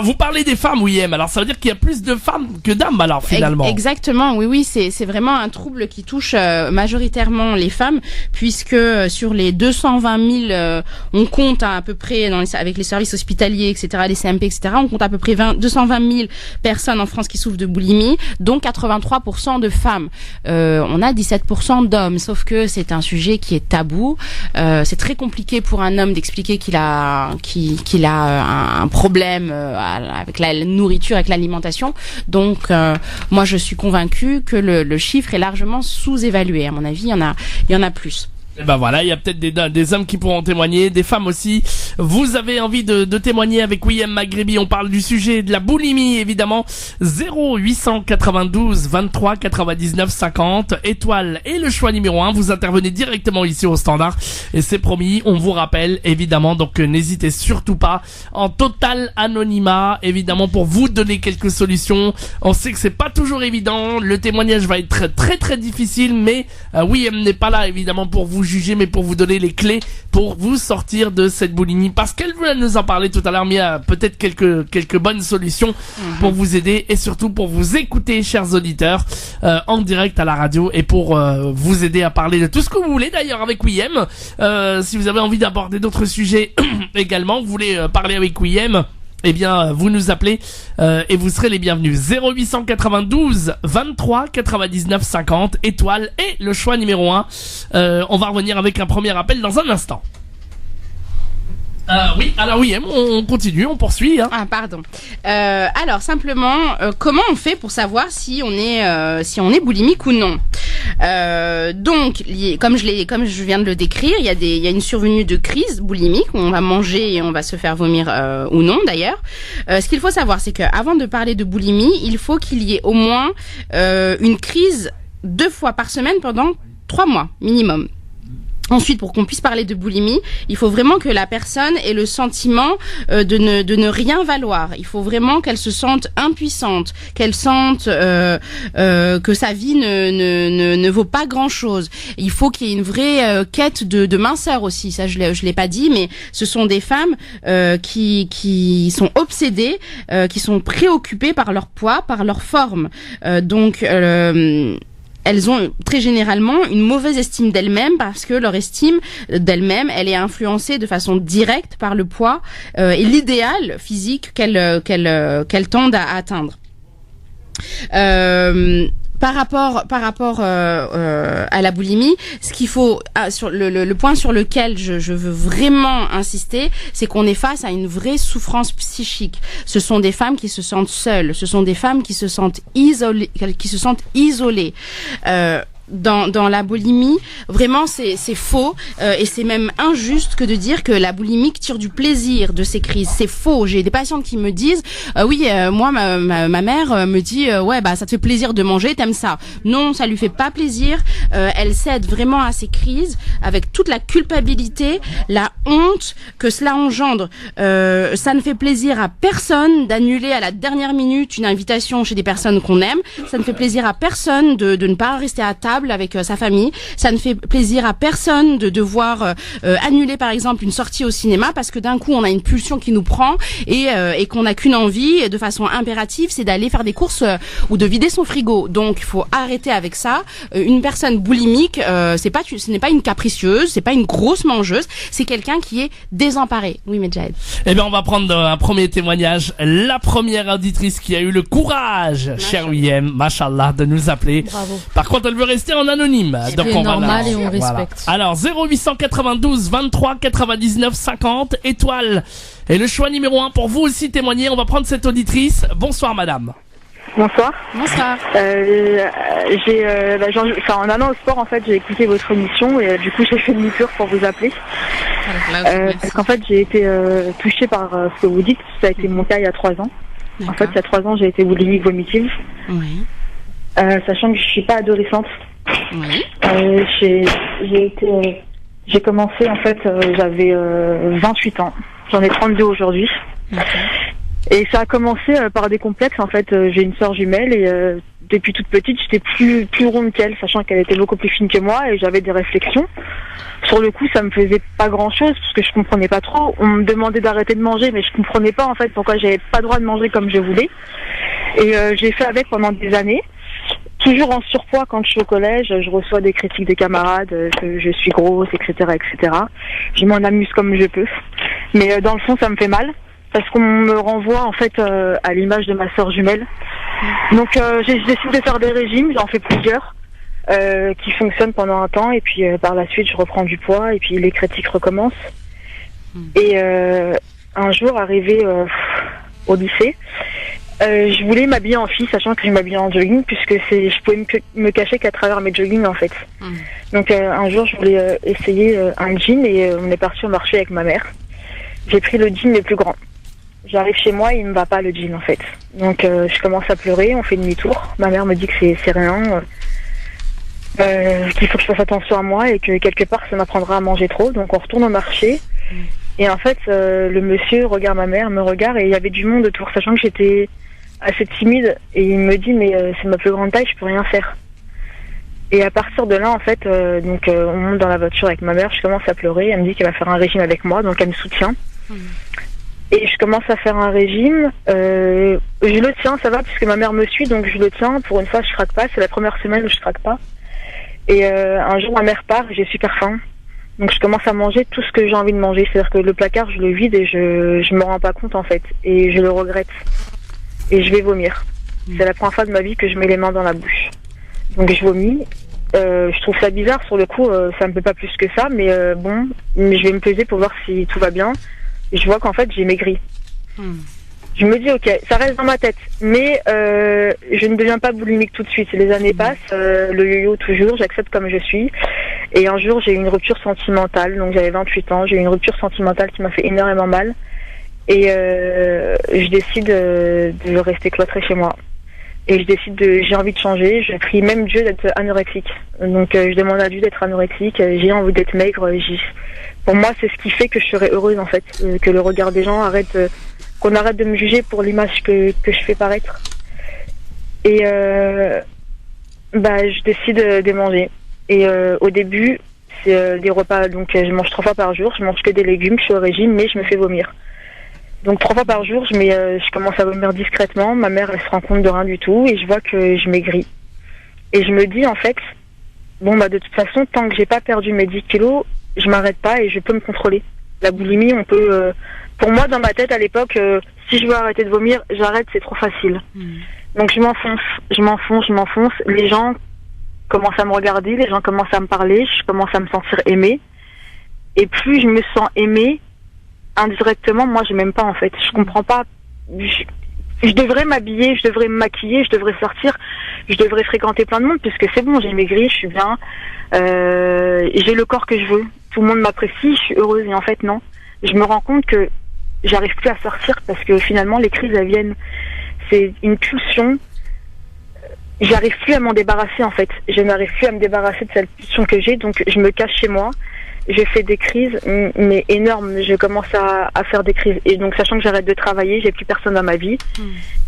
B: vous parlez des femmes, William, alors ça veut dire qu'il y a plus de femmes que d'hommes alors finalement.
C: Exactement, oui, c'est vraiment un trouble qui touche majoritairement les femmes, puisque sur les 220 000, on compte à peu près, avec les services hospitaliers, etc., les CMP, etc., on compte à peu près 220 000 personnes en France qui souffrent de boulimie, dont 83% de femmes. On a 17% d'hommes, sauf que c'est un sujet qui est tabou. C'est très compliqué pour un homme d'expliquer qu'il a un problème avec la nourriture, avec l'alimentation. Donc, moi, je suis convaincue que le chiffre est largement sous-évalué. À mon avis, il y en a plus.
B: Et ben voilà, il y a peut-être des hommes qui pourront témoigner, des femmes aussi. Vous avez envie de témoigner avec William Maghrebi, on parle du sujet de la boulimie évidemment. 0892 23 99 50, étoile et le choix numéro 1. Vous intervenez directement ici au standard et c'est promis, on vous rappelle évidemment, donc n'hésitez surtout pas, en total anonymat évidemment, pour vous donner quelques solutions. On sait que c'est pas toujours évident, le témoignage va être très très très difficile, mais William n'est pas là évidemment pour vous juger, mais pour vous donner les clés pour vous sortir de cette boulimie, parce qu'elle voulait nous en parler tout à l'heure, mais il y a peut-être quelques bonnes solutions pour vous aider et surtout pour vous écouter, chers auditeurs, en direct à la radio, et pour vous aider à parler de tout ce que vous voulez d'ailleurs avec William. Si vous avez envie d'aborder d'autres sujets également, vous voulez parler avec William, eh bien, vous nous appelez et vous serez les bienvenus. 0892 23 99 50, étoile et le choix numéro 1. On va revenir avec un premier appel dans un instant. Oui, alors oui, on continue, on poursuit.
C: Ah, pardon. Alors simplement, comment on fait pour savoir si on est boulimique ou non? Donc, comme je viens de le décrire, il y a une survenue de crise boulimique où on va manger et on va se faire vomir ou non d'ailleurs. Ce qu'il faut savoir, c'est qu'avant de parler de boulimie, il faut qu'il y ait au moins une crise 2 fois par semaine pendant 3 mois minimum. Ensuite, pour qu'on puisse parler de boulimie, il faut vraiment que la personne ait le sentiment de ne rien valoir. Il faut vraiment qu'elle se sente impuissante, qu'elle sente que sa vie ne vaut pas grand-chose. Il faut qu'il y ait une vraie quête de minceur aussi. Ça, je l'ai pas dit, mais ce sont des femmes qui sont obsédées, qui sont préoccupées par leur poids, par leur forme. Donc elles ont très généralement une mauvaise estime d'elles-mêmes, parce que leur estime d'elles-mêmes, elle est influencée de façon directe par le poids et l'idéal physique qu'elles tendent à atteindre. Par rapport à la boulimie, ce qu'il faut, sur le point sur lequel je veux vraiment insister, c'est qu'on est face à une vraie souffrance psychique. Ce sont des femmes qui se sentent seules, ce sont des femmes qui se sentent isolées, Dans la boulimie, vraiment c'est faux et c'est même injuste que de dire que la boulimique tire du plaisir de ces crises. C'est faux. J'ai des patientes qui me disent moi ma mère me dit ça te fait plaisir de manger, t'aimes ça. Non, ça lui fait pas plaisir. Elle cède vraiment à ces crises avec toute la culpabilité, la honte que cela engendre. Ça ne fait plaisir à personne d'annuler à la dernière minute une invitation chez des personnes qu'on aime. Ça ne fait plaisir à personne de ne pas rester à table avec sa famille. Ça ne fait plaisir à personne de devoir annuler par exemple une sortie au cinéma parce que d'un coup on a une pulsion qui nous prend et qu'on n'a qu'une envie de façon impérative, c'est d'aller faire des courses ou de vider son frigo. Donc il faut arrêter avec ça. Une personne boulimique, ce n'est pas une capricieuse, c'est pas une grosse mangeuse, c'est quelqu'un qui est désemparé. Oui, Medjed.
B: Eh bien, on va prendre un premier témoignage. La première auditrice qui a eu le courage, cher William, machallah, de nous appeler.
D: Bravo.
B: Par contre, elle veut rester en anonyme. Donc
D: c'est
B: on
D: normal
B: va
D: et on respecte.
B: Alors 0892 23 99 50, étoile Et le choix numéro 1 pour vous aussi témoigner, on va prendre cette auditrice. Bonsoir madame.
E: Bonsoir.
C: Bonsoir.
E: En allant au sport, en fait, j'ai écouté votre émission et du coup, j'ai fait demi-tour pour vous appeler. Parce qu'en fait, j'ai été touchée par ce que vous dites. Ça a été mon cas il y a 3 ans. En fait, il y a 3 ans, j'ai été boulimique vomitive.
C: Oui.
E: Sachant que je suis pas adolescente.
C: Oui.
E: J'ai commencé, en fait, j'avais 28 ans. J'en ai 32 aujourd'hui. Et ça a commencé par des complexes. En fait, j'ai une sœur jumelle et depuis toute petite, j'étais plus ronde qu'elle, sachant qu'elle était beaucoup plus fine que moi et j'avais des réflexions. Sur le coup, ça me faisait pas grand-chose parce que je comprenais pas trop. On me demandait d'arrêter de manger, mais je comprenais pas en fait pourquoi j'avais pas le droit de manger comme je voulais. Et j'ai fait avec pendant des années. Toujours en surpoids quand je suis au collège, je reçois des critiques des camarades que je suis grosse, etc., etc. Je m'en amuse comme je peux, mais dans le fond, ça me fait mal. Parce qu'on me renvoie en fait à l'image de ma sœur jumelle. Donc j'ai décidé de faire des régimes, j'en fais plusieurs qui fonctionnent pendant un temps et puis par la suite je reprends du poids et puis les critiques recommencent. Et un jour arrivé au lycée, je voulais m'habiller en fille sachant que je m'habillais en jogging puisque je pouvais me cacher qu'à travers mes joggings en fait. Donc un jour je voulais essayer un jean et on est parti au marché avec ma mère. J'ai pris le jean le plus grand. J'arrive chez moi, il me va pas le jean en fait. Donc je commence à pleurer, on fait demi-tour. Ma mère me dit que c'est rien, qu'il faut que je fasse attention à moi et que quelque part ça m'apprendra à manger trop. Donc on retourne au marché et en fait le monsieur regarde ma mère, me regarde et il y avait du monde autour, sachant que j'étais assez timide et il me dit mais c'est ma plus grande taille, je peux rien faire. Et à partir de là en fait, on monte dans la voiture avec ma mère, je commence à pleurer, elle me dit qu'elle va faire un régime avec moi, donc elle me soutient. Et je commence à faire un régime. Je le tiens, ça va, puisque ma mère me suit, donc je le tiens. Pour une fois, je craque pas. C'est la première semaine où je craque pas. Et un jour, ma mère part, j'ai super faim. Donc je commence à manger tout ce que j'ai envie de manger. C'est-à-dire que le placard, je le vide et je me rends pas compte, en fait. Et je le regrette. Et je vais vomir. C'est la première fois de ma vie que je mets les mains dans la bouche. Donc je vomis. Je trouve ça bizarre, sur le coup, ça me fait pas plus que ça. Mais mais je vais me peser pour voir si tout va bien. Et je vois qu'en fait j'ai maigri. Je me dis ok, ça reste dans ma tête, mais je ne deviens pas boulimique tout de suite. Les années passent, le yo-yo toujours, j'accepte comme je suis. Et un jour j'ai eu une rupture sentimentale, donc j'avais 28 ans, j'ai eu une rupture sentimentale qui m'a fait énormément mal. Et je décide de rester cloîtrée chez moi. Et je décide j'ai envie de changer, je prie même Dieu d'être anorexique. Donc je demande à Dieu d'être anorexique, j'ai envie d'être maigre, pour moi, c'est ce qui fait que je serais heureuse, en fait. Que le regard des gens qu'on arrête de me juger pour l'image que je fais paraître. Et, je décide de manger. Et, au début, c'est des repas, donc je mange 3 fois par jour. Je mange que des légumes, je suis au régime, mais je me fais vomir. Donc 3 fois par jour, je commence à vomir discrètement. Ma mère, elle se rend compte de rien du tout. Et je vois que je maigris. Et je me dis, en fait, de toute façon, tant que j'ai pas perdu mes 10 kilos, je m'arrête pas et je peux me contrôler. La boulimie, on peut... pour moi, dans ma tête, à l'époque, si je veux arrêter de vomir, j'arrête, c'est trop facile. Donc je m'enfonce. Les gens commencent à me regarder, les gens commencent à me parler, je commence à me sentir aimée. Et plus je me sens aimée, indirectement, moi, je m'aime pas, en fait. Je comprends pas... Je devrais m'habiller, je devrais me maquiller, je devrais sortir, je devrais fréquenter plein de monde, puisque c'est bon, j'ai maigri, je suis bien, j'ai le corps que je veux. Tout le monde m'apprécie, je suis heureuse, et en fait non. Je me rends compte que j'arrive plus à sortir parce que finalement les crises elles viennent. C'est une pulsion. J'arrive plus à m'en débarrasser en fait. Je n'arrive plus à me débarrasser de cette pulsion que j'ai, donc je me cache chez moi. Je fais des crises, mais énormes. Je commence à faire des crises. Et donc sachant que j'arrête de travailler, j'ai plus personne dans ma vie.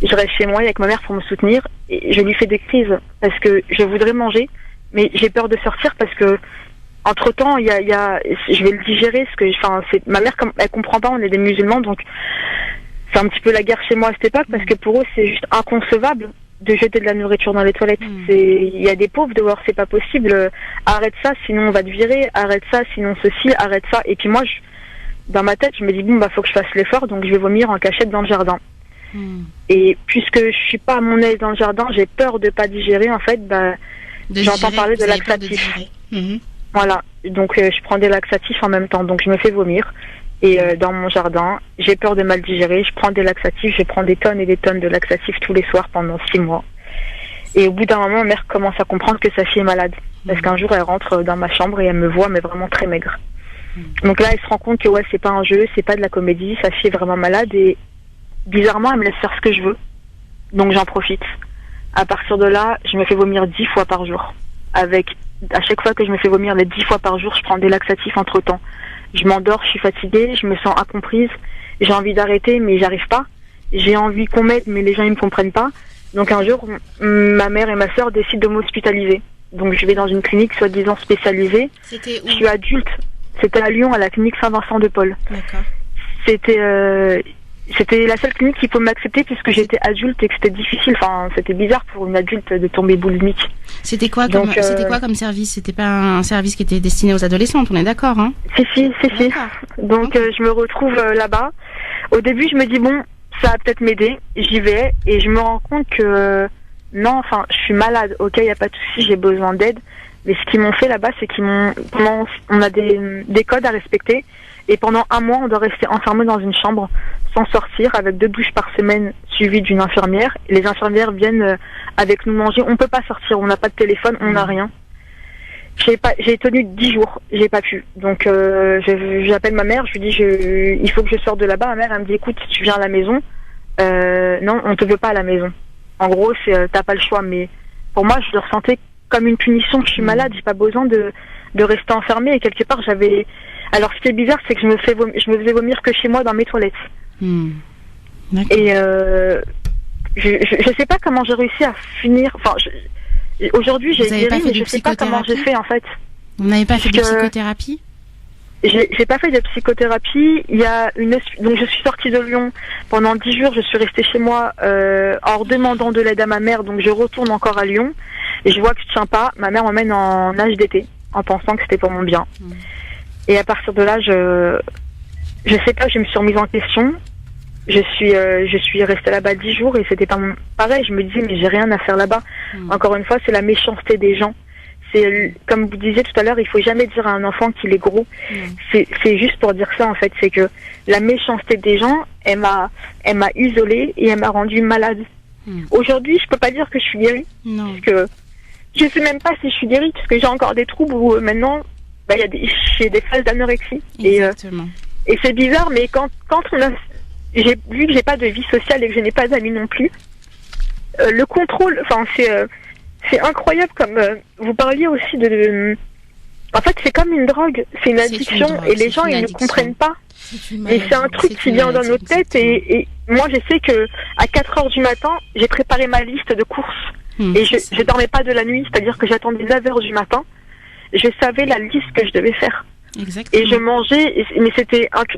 E: Je reste chez moi avec ma mère pour me soutenir. Et je lui fais des crises parce que je voudrais manger, mais j'ai peur de sortir parce que entre temps, je vais le digérer, ma mère, elle comprend pas, on est des musulmans, donc c'est un petit peu la guerre chez moi à cette époque, parce que pour eux, c'est juste inconcevable de jeter de la nourriture dans les toilettes. Il y a des pauvres dehors, c'est pas possible. Arrête ça, sinon on va te virer. Arrête ça, sinon ceci. Arrête ça. Et puis moi, dans ma tête, je me dis faut que je fasse l'effort, donc je vais vomir en cachette dans le jardin. Et puisque je suis pas à mon aise dans le jardin, j'ai peur de pas digérer. En fait, j'entends parler de laxatifs. Voilà, donc je prends des laxatifs en même temps, donc je me fais vomir. et dans mon jardin. J'ai peur de mal digérer. Je prends des laxatifs. Je prends des tonnes et des tonnes de laxatifs tous les soirs pendant 6 mois. Et au bout d'un moment, ma mère commence à comprendre que sa fille est malade. Parce qu'un jour, elle rentre dans ma chambre et elle me voit, mais vraiment très maigre. Donc là, elle se rend compte que ouais, c'est pas un jeu, c'est pas de la comédie. Sa fille est vraiment malade et bizarrement, elle me laisse faire ce que je veux. Donc j'en profite. À partir de là, je me fais vomir 10 fois par jour. À chaque fois que je me fais vomir les 10 fois par jour, je prends des laxatifs entre temps. Je m'endors, je suis fatiguée, je me sens incomprise. J'ai envie d'arrêter, mais j'arrive pas. J'ai envie qu'on m'aide, mais les gens ils me comprennent pas. Donc un jour, ma mère et ma sœur décident de m'hospitaliser. Donc je vais dans une clinique soi-disant spécialisée.
C: C'était où?
E: Je suis adulte. C'était à Lyon, à la clinique Saint-Vincent-de-Paul.
C: D'accord.
E: C'était la seule clinique qui pouvait m'accepter puisque j'étais adulte et que c'était difficile. Enfin, c'était bizarre pour une adulte de tomber boulimique.
C: C'était quoi comme service? C'était pas un service qui était destiné aux adolescentes, on est d'accord, hein?
E: Si. Donc je me retrouve là-bas. Au début, je me dis bon, ça va peut-être m'aider. J'y vais et je me rends compte que non, enfin, je suis malade. Ok, y a pas de souci, j'ai besoin d'aide. Mais ce qu'ils m'ont fait là-bas, c'est on a des codes à respecter. Et pendant 1 mois, on doit rester enfermé dans une chambre sans sortir, avec 2 douches par semaine suivies d'une infirmière. Et les infirmières viennent avec nous manger. On peut pas sortir, on n'a pas de téléphone, on n'a rien. J'ai tenu 10 jours, j'ai pas pu. Donc j'appelle ma mère, je lui dis il faut que je sorte de là-bas. Ma mère elle me dit écoute, tu viens à la maison. Non, on te veut pas à la maison. En gros, t'as pas le choix. Mais pour moi, je le ressentais comme une punition. Je suis malade, j'ai pas besoin de rester enfermée. Et quelque part, alors ce qui est bizarre, c'est que je me faisais vomir que chez moi dans mes toilettes. Et je sais pas comment j'ai réussi à finir. Enfin, aujourd'hui j'ai guéri, mais je sais pas comment j'ai fait en fait.
C: Vous n'avez pas fait de psychothérapie?
E: J'ai pas fait de psychothérapie. Donc je suis sortie de Lyon pendant 10 jours. Je suis restée chez moi en demandant de l'aide à ma mère. Donc je retourne encore à Lyon et je vois que je tiens pas. Ma mère m'emmène en HDT en pensant que c'était pour mon bien. Et à partir de là, je sais pas, je me suis remise en question. Je suis restée là-bas 10 jours et c'était pas pareil. Je me disais mais j'ai rien à faire là-bas. Encore une fois, c'est la méchanceté des gens. C'est comme vous disiez tout à l'heure, il faut jamais dire à un enfant qu'il est gros. C'est juste pour dire ça en fait, c'est que la méchanceté des gens, elle m'a isolée et elle m'a rendue malade. Aujourd'hui, je peux pas dire que je suis guérie. Non. Parce que je sais même pas si je suis guérie parce que j'ai encore des troubles où maintenant j'ai des phases d'anorexie.
C: Exactement.
E: Et c'est bizarre, mais quand j'ai vu que j'ai pas de vie sociale et que je n'ai pas d'amis non plus, le contrôle, enfin c'est incroyable comme vous parliez aussi en fait c'est comme une drogue, c'est une addiction et les gens ils ne comprennent pas. Et c'est un truc qui vient dans nos têtes et moi je sais que à 4h du matin j'ai préparé ma liste de courses et je dormais pas de la nuit, c'est-à-dire que j'attendais 9h du matin. Je savais la liste que je devais faire. Exactement. Et je mangeais,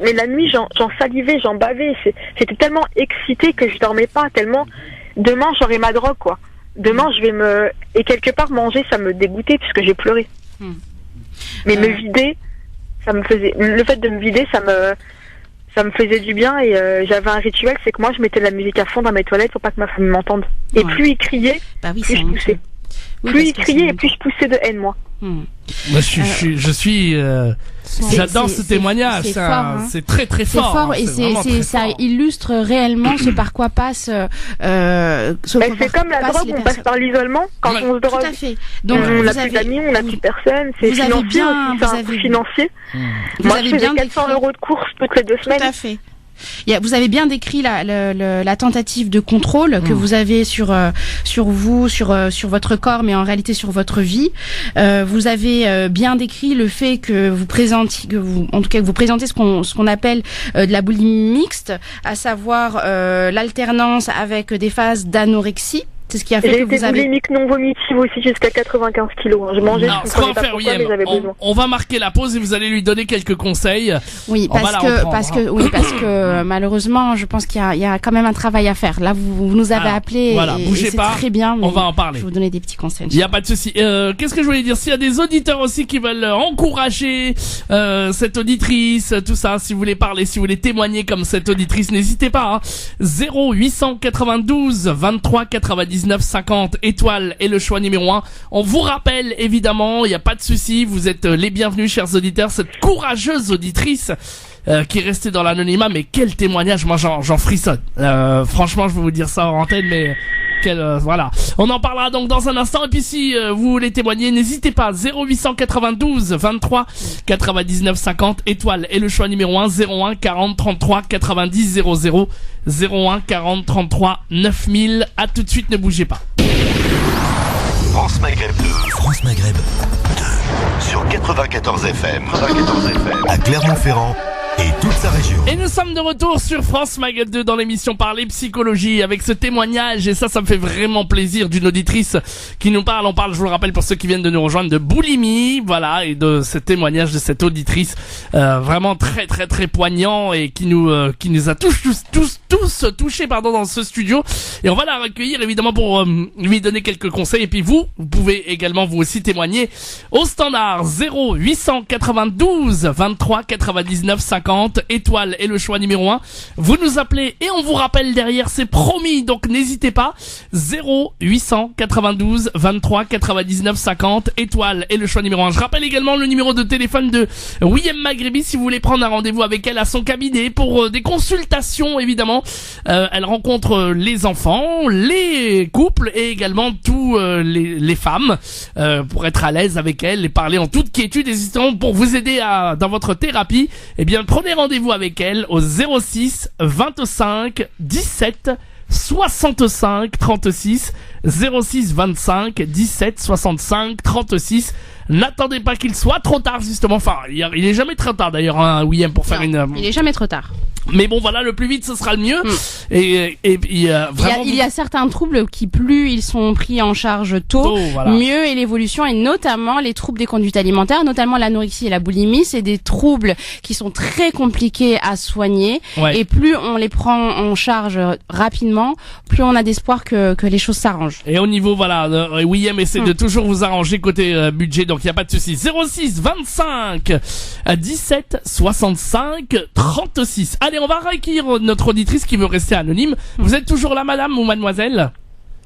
E: mais la nuit j'en salivais, j'en bavais. J'étais tellement excitée que je dormais pas, tellement demain j'aurai ma drogue quoi. Demain et quelque part manger ça me dégoûtait puisque j'ai pleuré. Mais me vider, le fait de me vider ça me faisait du bien et j'avais un rituel, c'est que moi je mettais de la musique à fond dans mes toilettes pour pas que ma famille m'entende. Et plus il criait, plus je poussais. Plus il criait et plus je poussais de haine moi.
B: Moi, j'adore ce témoignage. C'est très très fort.
C: C'est fort et ça illustre réellement ce par quoi passe.
E: C'est comme la drogue, on passe par l'isolement quand on se drogue.
C: Tout à fait. Donc
E: on n'a plus d'amis, on n'a plus personne. C'est financier aussi, c'est un coût financier. Moi, je faisais 400 € de courses toutes les 2 semaines.
C: Tout à fait. Vous avez bien décrit la tentative de contrôle que vous avez sur vous, sur votre corps, mais en réalité sur votre vie. Vous avez bien décrit le fait que vous présentez ce qu'on appelle de la boulimie mixte, à savoir l'alternance avec des phases d'anorexie. C'est ce qui a fait que vous avez...
E: J'ai été boulimique non vomitive aussi jusqu'à 95 kilos. Je mangeais, je comprenais pas pourquoi, mais j'avais besoin.
B: On va marquer la pause et vous allez lui donner quelques conseils.
C: Oui, parce que malheureusement, je pense qu'il y a quand même un travail à faire. Là, vous nous avez appelé et c'est très bien.
B: On va en parler.
C: Je vais vous donner des petits conseils.
B: Il y a pas de souci. Qu'est-ce que je voulais dire? S'il y a des auditeurs aussi qui veulent encourager cette auditrice, tout ça, si vous voulez parler, si vous voulez témoigner comme cette auditrice, n'hésitez pas. 0892 23 99 50 étoiles est le choix numéro 1. On vous rappelle évidemment, il n'y a pas de souci, vous êtes les bienvenus chers auditeurs, cette courageuse auditrice qui est resté dans l'anonymat, mais quel témoignage, moi j'en frissonne. Franchement, je vais vous dire ça en antenne, mais voilà. On en parlera donc dans un instant. Et puis si vous voulez témoigner, n'hésitez pas. 0892 23 99 50 étoile et le choix numéro 1 01 40 33 90 00 01 40 33 9000. À tout de suite, ne bougez pas.
F: France Maghreb 2. France Maghreb 2. Sur 94 FM. À Clermont-Ferrand et toute sa région.
B: Et nous sommes de retour sur France Maghreb 2 dans l'émission Parler Psychologie avec ce témoignage, et ça me fait vraiment plaisir, d'une auditrice qui nous parle. On parle, je vous le rappelle pour ceux qui viennent de nous rejoindre, de boulimie, voilà, et de ce témoignage de cette auditrice vraiment très très très poignant et qui nous a tous touchés dans ce studio. Et on va la recueillir évidemment pour lui donner quelques conseils. Et puis vous pouvez également vous aussi témoigner au standard 0892 23 99 50 étoile et le choix numéro 1. Vous nous appelez et on vous rappelle derrière, c'est promis, donc n'hésitez pas. 0892 23 99 50 étoile et le choix numéro 1. Je rappelle également le numéro de téléphone de William Maghrebi si vous voulez prendre un rendez-vous avec elle à son cabinet pour des consultations évidemment. Elle rencontre les enfants, les couples et également tous les femmes pour être à l'aise avec elle et parler en toute quiétude. Hésitant pour vous aider dans votre thérapie. Eh bien, prenez rendez-vous avec elle au 06 25 17 65 36 06 25 17 65 36. N'attendez pas qu'il soit trop tard justement. Enfin, il est jamais trop tard d'ailleurs, hein, William, pour faire
C: il est jamais trop tard.
B: Mais bon, voilà, le plus vite ce sera le mieux. Et vraiment,
C: il y a certains troubles qui, plus ils sont pris en charge tôt,
B: voilà,
C: mieux est l'évolution, et notamment les troubles des conduites alimentaires, notamment l'anorexie et la boulimie. C'est des troubles qui sont très compliqués à soigner,
B: ouais.
C: Et plus on les prend en charge rapidement, plus on a d'espoir que les choses s'arrangent.
B: Et au niveau, voilà, William essaie de toujours vous arranger côté budget, donc il n'y a pas de souci. 06 25 17 65 36. Allez, on va recueillir notre auditrice qui veut rester anonyme. Vous êtes toujours là, madame ou mademoiselle?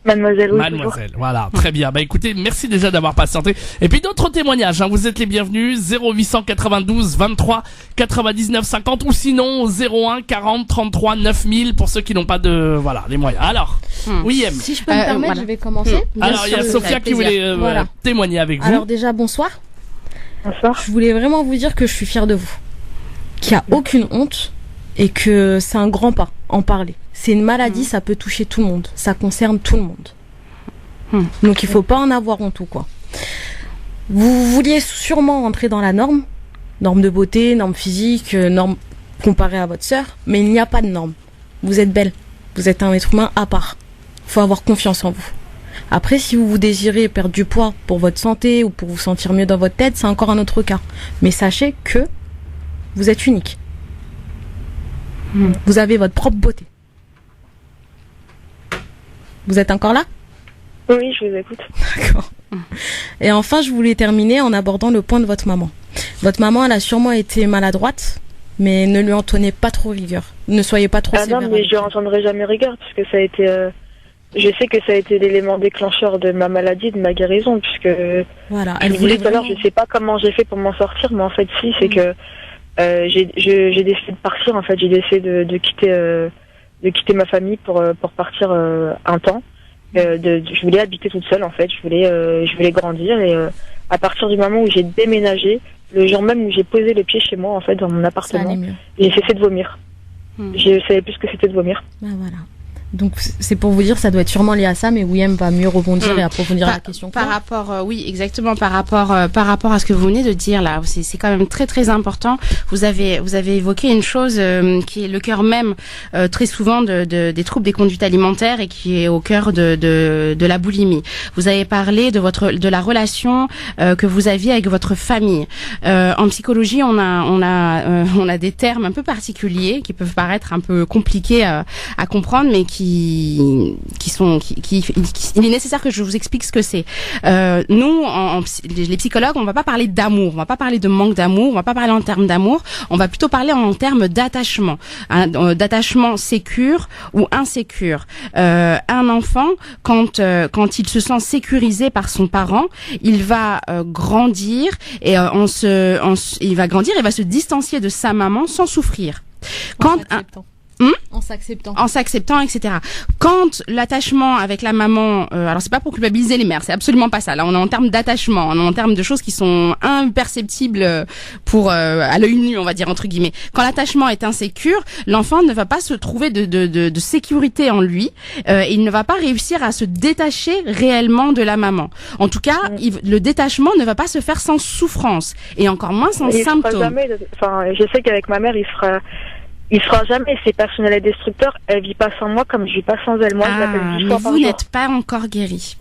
E: Mademoiselle, oui.
B: Mademoiselle, voilà, très bien. Bah écoutez, merci déjà d'avoir patienté. Et puis d'autres témoignages, hein, vous êtes les bienvenus. 0892 23 99 50 ou sinon 01 40 33 9000 pour ceux qui n'ont pas les moyens. Alors, William.
D: Si je peux me permettre, je vais commencer.
B: Alors, il y a Sophia qui voulait témoigner avec vous.
D: Alors déjà, bonsoir.
E: Bonsoir.
D: Je voulais vraiment vous dire que je suis fière de vous, qu'il n'y a aucune honte et que c'est un grand pas, en parler. C'est une maladie, ça peut toucher tout le monde, ça concerne tout le monde. Donc il faut pas en avoir honte ou quoi. Vous vouliez sûrement entrer dans la norme de beauté, norme physique, norme comparée à votre sœur, mais il n'y a pas de norme. Vous êtes belle, vous êtes un être humain à part. Il faut avoir confiance en vous. Après, si vous désirez perdre du poids pour votre santé ou pour vous sentir mieux dans votre tête, c'est encore un autre cas. Mais sachez que vous êtes unique. Vous avez votre propre beauté. Vous êtes encore là ?
E: Oui, je vous écoute.
D: D'accord. Et enfin, je voulais terminer en abordant le point de votre maman. Votre maman, elle a sûrement été maladroite, mais ne lui en tenez pas trop rigueur. Ne soyez pas trop sévère.
E: Non, mais je n'entendrai jamais rigueur, parce que ça a été... je sais que ça a été l'élément déclencheur de ma maladie, de ma guérison, puisque... Voilà.
D: Elle voulait
E: tout à l'heure, je sais pas comment j'ai fait pour m'en sortir, mais en fait, si, c'est que j'ai décidé de partir. En fait, j'ai décidé de quitter ma famille pour partir un temps. Je voulais habiter toute seule, en fait. Je voulais grandir, et à partir du moment où j'ai déménagé, le jour même où j'ai posé les pieds chez moi, en fait, dans mon appartement, j'ai cessé de vomir. Je savais plus ce que c'était de vomir.
D: Ben voilà. Donc c'est pour vous dire, ça doit être sûrement lié à ça, mais William va mieux rebondir et approfondir la question.
C: Par rapport, oui, exactement, par rapport à ce que vous venez de dire là, c'est quand même très très important. Vous avez évoqué une chose qui est le cœur même très souvent des troubles des conduites alimentaires et qui est au cœur de la boulimie. Vous avez parlé de la relation que vous aviez avec votre famille. En psychologie, on a des termes un peu particuliers qui peuvent paraître un peu compliqués à comprendre, mais qui il est nécessaire que je vous explique ce que c'est. Nous, les psychologues, on va pas parler d'amour, on va pas parler de manque d'amour, on va pas parler en termes d'amour, on va plutôt parler en termes d'attachement, d'attachement sécure ou insécure. Un enfant, quand il se sent sécurisé par son parent, il va grandir et il va grandir et va se distancier de sa maman sans souffrir. En s'acceptant, etc. Quand l'attachement avec la maman, alors c'est pas pour culpabiliser les mères, c'est absolument pas ça. Là, on est en termes d'attachement, on est en termes de choses qui sont imperceptibles à l'œil nu, on va dire entre guillemets. Quand l'attachement est insécure, l'enfant ne va pas se trouver de sécurité en lui, il ne va pas réussir à se détacher réellement de la maman. En tout cas, le détachement ne va pas se faire sans souffrance et encore moins sans symptômes.
E: Je sais qu'avec ma mère, il fera jamais. C'est personnel et destructeur. Elle vit pas sans moi comme je vis pas sans elle. Moi, je l'appelle 10 fois par jour.
C: Vous n'êtes pas encore guéri.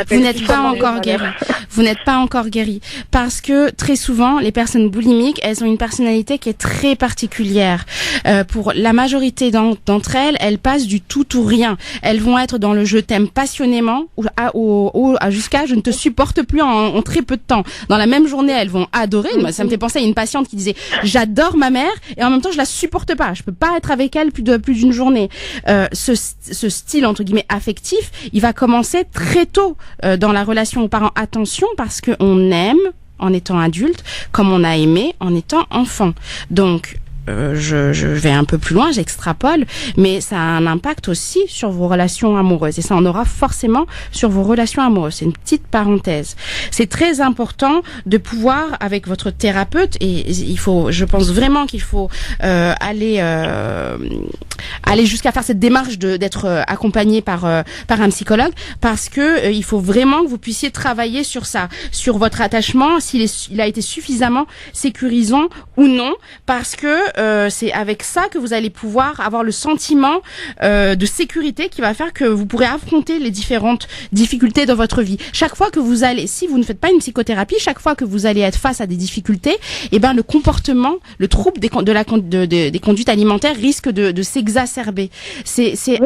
C: Vous n'êtes pas encore guéri. Vous n'êtes pas encore guéri. Parce que très souvent, les personnes boulimiques, elles ont une personnalité qui est très particulière. Pour la majorité d'entre elles, elles passent du tout ou rien. Elles vont être dans le je t'aime passionnément jusqu'à je ne te supporte plus en très peu de temps. Dans la même journée, elles vont adorer. Moi, ça me fait penser à une patiente qui disait j'adore ma mère et en même temps je la supporte pas. Je peux pas être avec elle plus d'une journée. Ce style entre guillemets affectif, il va commencer très tôt dans la relation aux parents. Attention, parce que on aime en étant adulte comme on a aimé en étant enfant. Donc je vais un peu plus loin, j'extrapole, mais ça a un impact aussi sur vos relations amoureuses et ça en aura forcément sur vos relations amoureuses. C'est une petite parenthèse. C'est très important de pouvoir, avec votre thérapeute, et je pense vraiment qu'il faut aller jusqu'à faire cette démarche d'être accompagné par un psychologue, parce que il faut vraiment que vous puissiez travailler sur ça, sur votre attachement, il a été suffisamment sécurisant ou non, parce que c'est avec ça que vous allez pouvoir avoir le sentiment de sécurité qui va faire que vous pourrez affronter les différentes difficultés de votre vie. Chaque fois que vous allez, si vous ne faites pas une psychothérapie, chaque fois que vous allez être face à des difficultés, le comportement, le trouble des conduites alimentaires risque de s'exacerber. C'est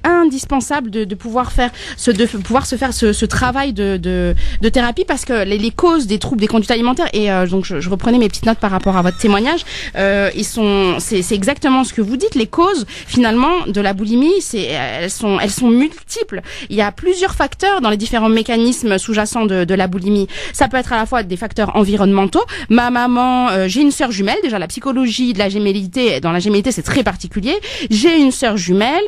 C: indispensable de pouvoir faire ce travail de thérapie, parce que les causes des troubles des conduites alimentaires, et donc je reprenais mes petites notes par rapport à votre témoignage, c'est exactement ce que vous dites. Les causes finalement de la boulimie, elles sont multiples. Il y a plusieurs facteurs dans les différents mécanismes sous-jacents de la boulimie. Ça peut être à la fois des facteurs environnementaux. Ma maman, j'ai une sœur jumelle. Déjà, la psychologie de la gémellité, dans la gémellité, c'est très particulier. J'ai une sœur jumelle.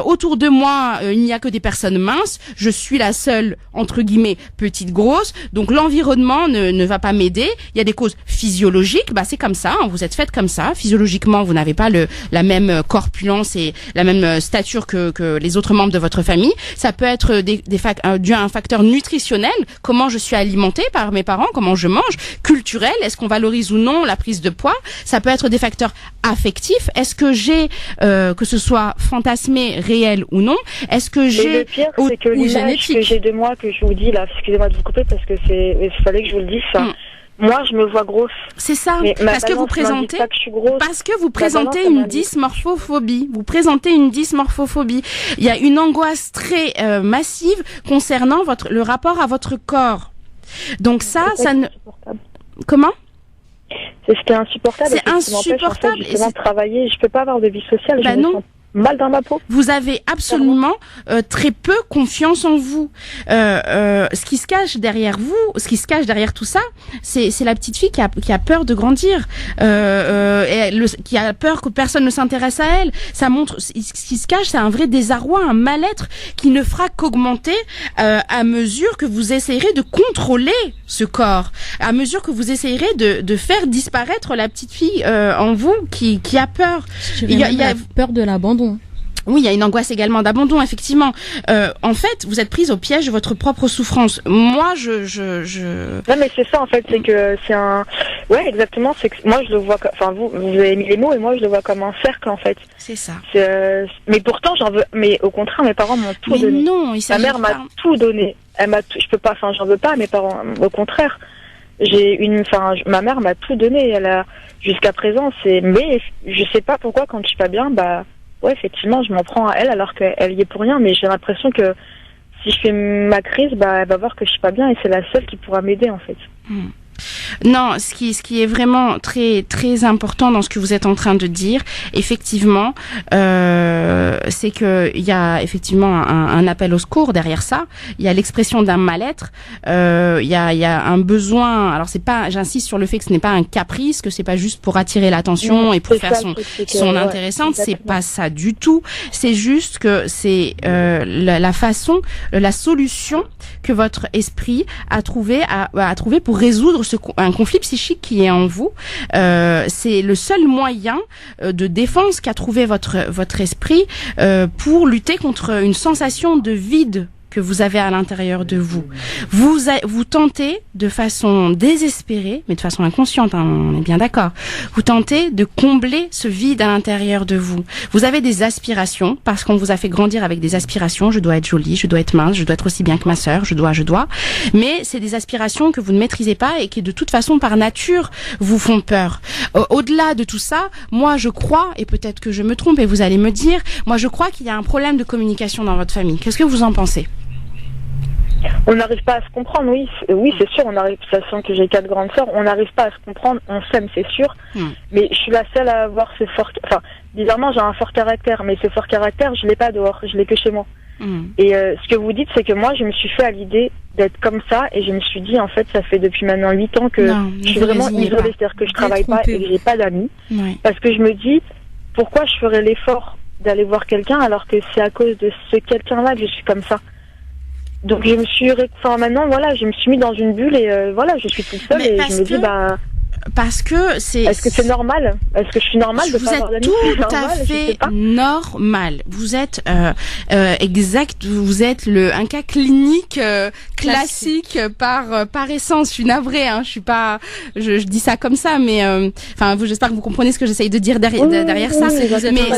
C: Autour de moi, il n'y a que des personnes minces. Je suis la seule, entre guillemets, petite grosse. Donc l'environnement ne va pas m'aider. Il y a des causes physiologiques. C'est comme ça. Vous êtes faite comme ça. Physiologiquement, vous n'avez pas la même corpulence et la même stature que les autres membres de votre famille. Ça peut être dû à un facteur nutritionnel. Comment je suis alimentée par mes parents, comment je mange. Culturel, est-ce qu'on valorise ou non la prise de poids. Ça peut être des facteurs affectifs. Est-ce que j'ai, que ce soit fantasmé, réel ou non, est-ce que j'ai...
E: Le pire, c'est que l'image que j'ai de moi, que je vous dis là, excusez-moi de vous couper parce que il fallait que je vous le dise, ça. Moi, je me vois grosse.
C: C'est ça, parce que vous présentez une dysmorphophobie. Vous présentez une dysmorphophobie. Il y a une angoisse très massive concernant le rapport à votre corps. Donc ça ne... Comment ?
E: C'était insupportable.
C: C'est insupportable.
E: En fait, justement, travailler, je peux pas avoir de vie sociale. Je me sens mal dans ma peau.
C: Vous avez absolument très peu confiance en vous. Ce qui se cache derrière vous, ce qui se cache derrière tout ça, c'est la petite fille qui a peur de grandir, qui a peur que personne ne s'intéresse à elle. Ça montre ce qui se cache, c'est un vrai désarroi, un mal-être qui ne fera qu'augmenter à mesure que vous essayerez de contrôler ce corps, à mesure que vous essayerez de faire disparaître la petite fille en vous qui a peur.
D: Il y a peur de l'abandon.
C: Oui, il y a une angoisse également d'abandon, effectivement. En fait, vous êtes prise au piège de votre propre souffrance. Moi,
E: Non, mais c'est ça, en fait, c'est que c'est un... Ouais, exactement, c'est que moi, je le vois comme... Enfin, vous avez mis les mots, et moi, je le vois comme un cercle, en fait.
C: C'est ça.
E: Mais pourtant, j'en veux... Mais au contraire, mes parents m'ont tout donné.
C: Non,
E: ma mère m'a tout donné. Je peux pas... Enfin, j'en veux pas à mes parents. Au contraire. Ma mère m'a tout donné. Elle a... Jusqu'à présent, mais je sais pas pourquoi, quand je suis pas bien, ouais, effectivement, je m'en prends à elle alors qu'elle y est pour rien, mais j'ai l'impression que si je fais ma crise, elle va voir que je suis pas bien et c'est la seule qui pourra m'aider en fait.
C: Non, ce qui est vraiment très très important dans ce que vous êtes en train de dire, effectivement, c'est que il y a effectivement un appel au secours derrière ça. Il y a l'expression d'un mal-être. Il y a un besoin. Alors c'est pas, j'insiste sur le fait que ce n'est pas un caprice, que c'est pas juste pour attirer l'attention et pour faire son intéressante. C'est pas ça du tout. C'est juste que c'est la façon, la solution que votre esprit a trouvé pour résoudre un conflit psychique qui est en vous. C'est le seul moyen de défense qu'a trouvé votre esprit pour lutter contre une sensation de vide que vous avez à l'intérieur de vous. Vous tentez de façon désespérée, mais de façon inconsciente, hein, on est bien d'accord, vous tentez de combler ce vide à l'intérieur de vous. Vous avez des aspirations, parce qu'on vous a fait grandir avec des aspirations, je dois être jolie, je dois être mince, je dois être aussi bien que ma sœur, je dois, mais c'est des aspirations que vous ne maîtrisez pas et qui de toute façon par nature vous font peur. Au-delà de tout ça, moi je crois, et peut-être que je me trompe et vous allez me dire, moi je crois qu'il y a un problème de communication dans votre famille. Qu'est-ce que vous en pensez ?
E: On n'arrive pas à se comprendre, oui, c'est sûr, on arrive, sachant que j'ai 4 grandes sœurs, on n'arrive pas à se comprendre, on s'aime, c'est sûr, mais je suis la seule à avoir ce fort, enfin, bizarrement, j'ai un fort caractère, mais ce fort caractère, je l'ai pas dehors, je l'ai que chez moi. Et ce que vous dites, c'est que moi, je me suis fait à l'idée d'être comme ça, et je me suis dit, en fait, ça fait depuis maintenant 8 ans que je suis vraiment isolée, c'est-à-dire que je travaille pas et que j'ai pas d'amis, parce que je me dis, pourquoi je ferais l'effort d'aller voir quelqu'un alors que c'est à cause de ce quelqu'un-là que je suis comme ça. Donc je me suis, maintenant voilà, je me suis mis dans une bulle et voilà, je suis toute seule et je me dis
C: parce que c'est.
E: Est-ce que c'est normal ? Est-ce que je suis normale de pas avoir d'amis ?
C: Vous êtes tout à fait normal. Vous êtes exact. Vous êtes un cas clinique classique par essence. Je suis navrée. Hein, je suis pas. Je dis ça comme ça, mais enfin, j'espère que vous comprenez ce que j'essaye de dire derrière ça. Mais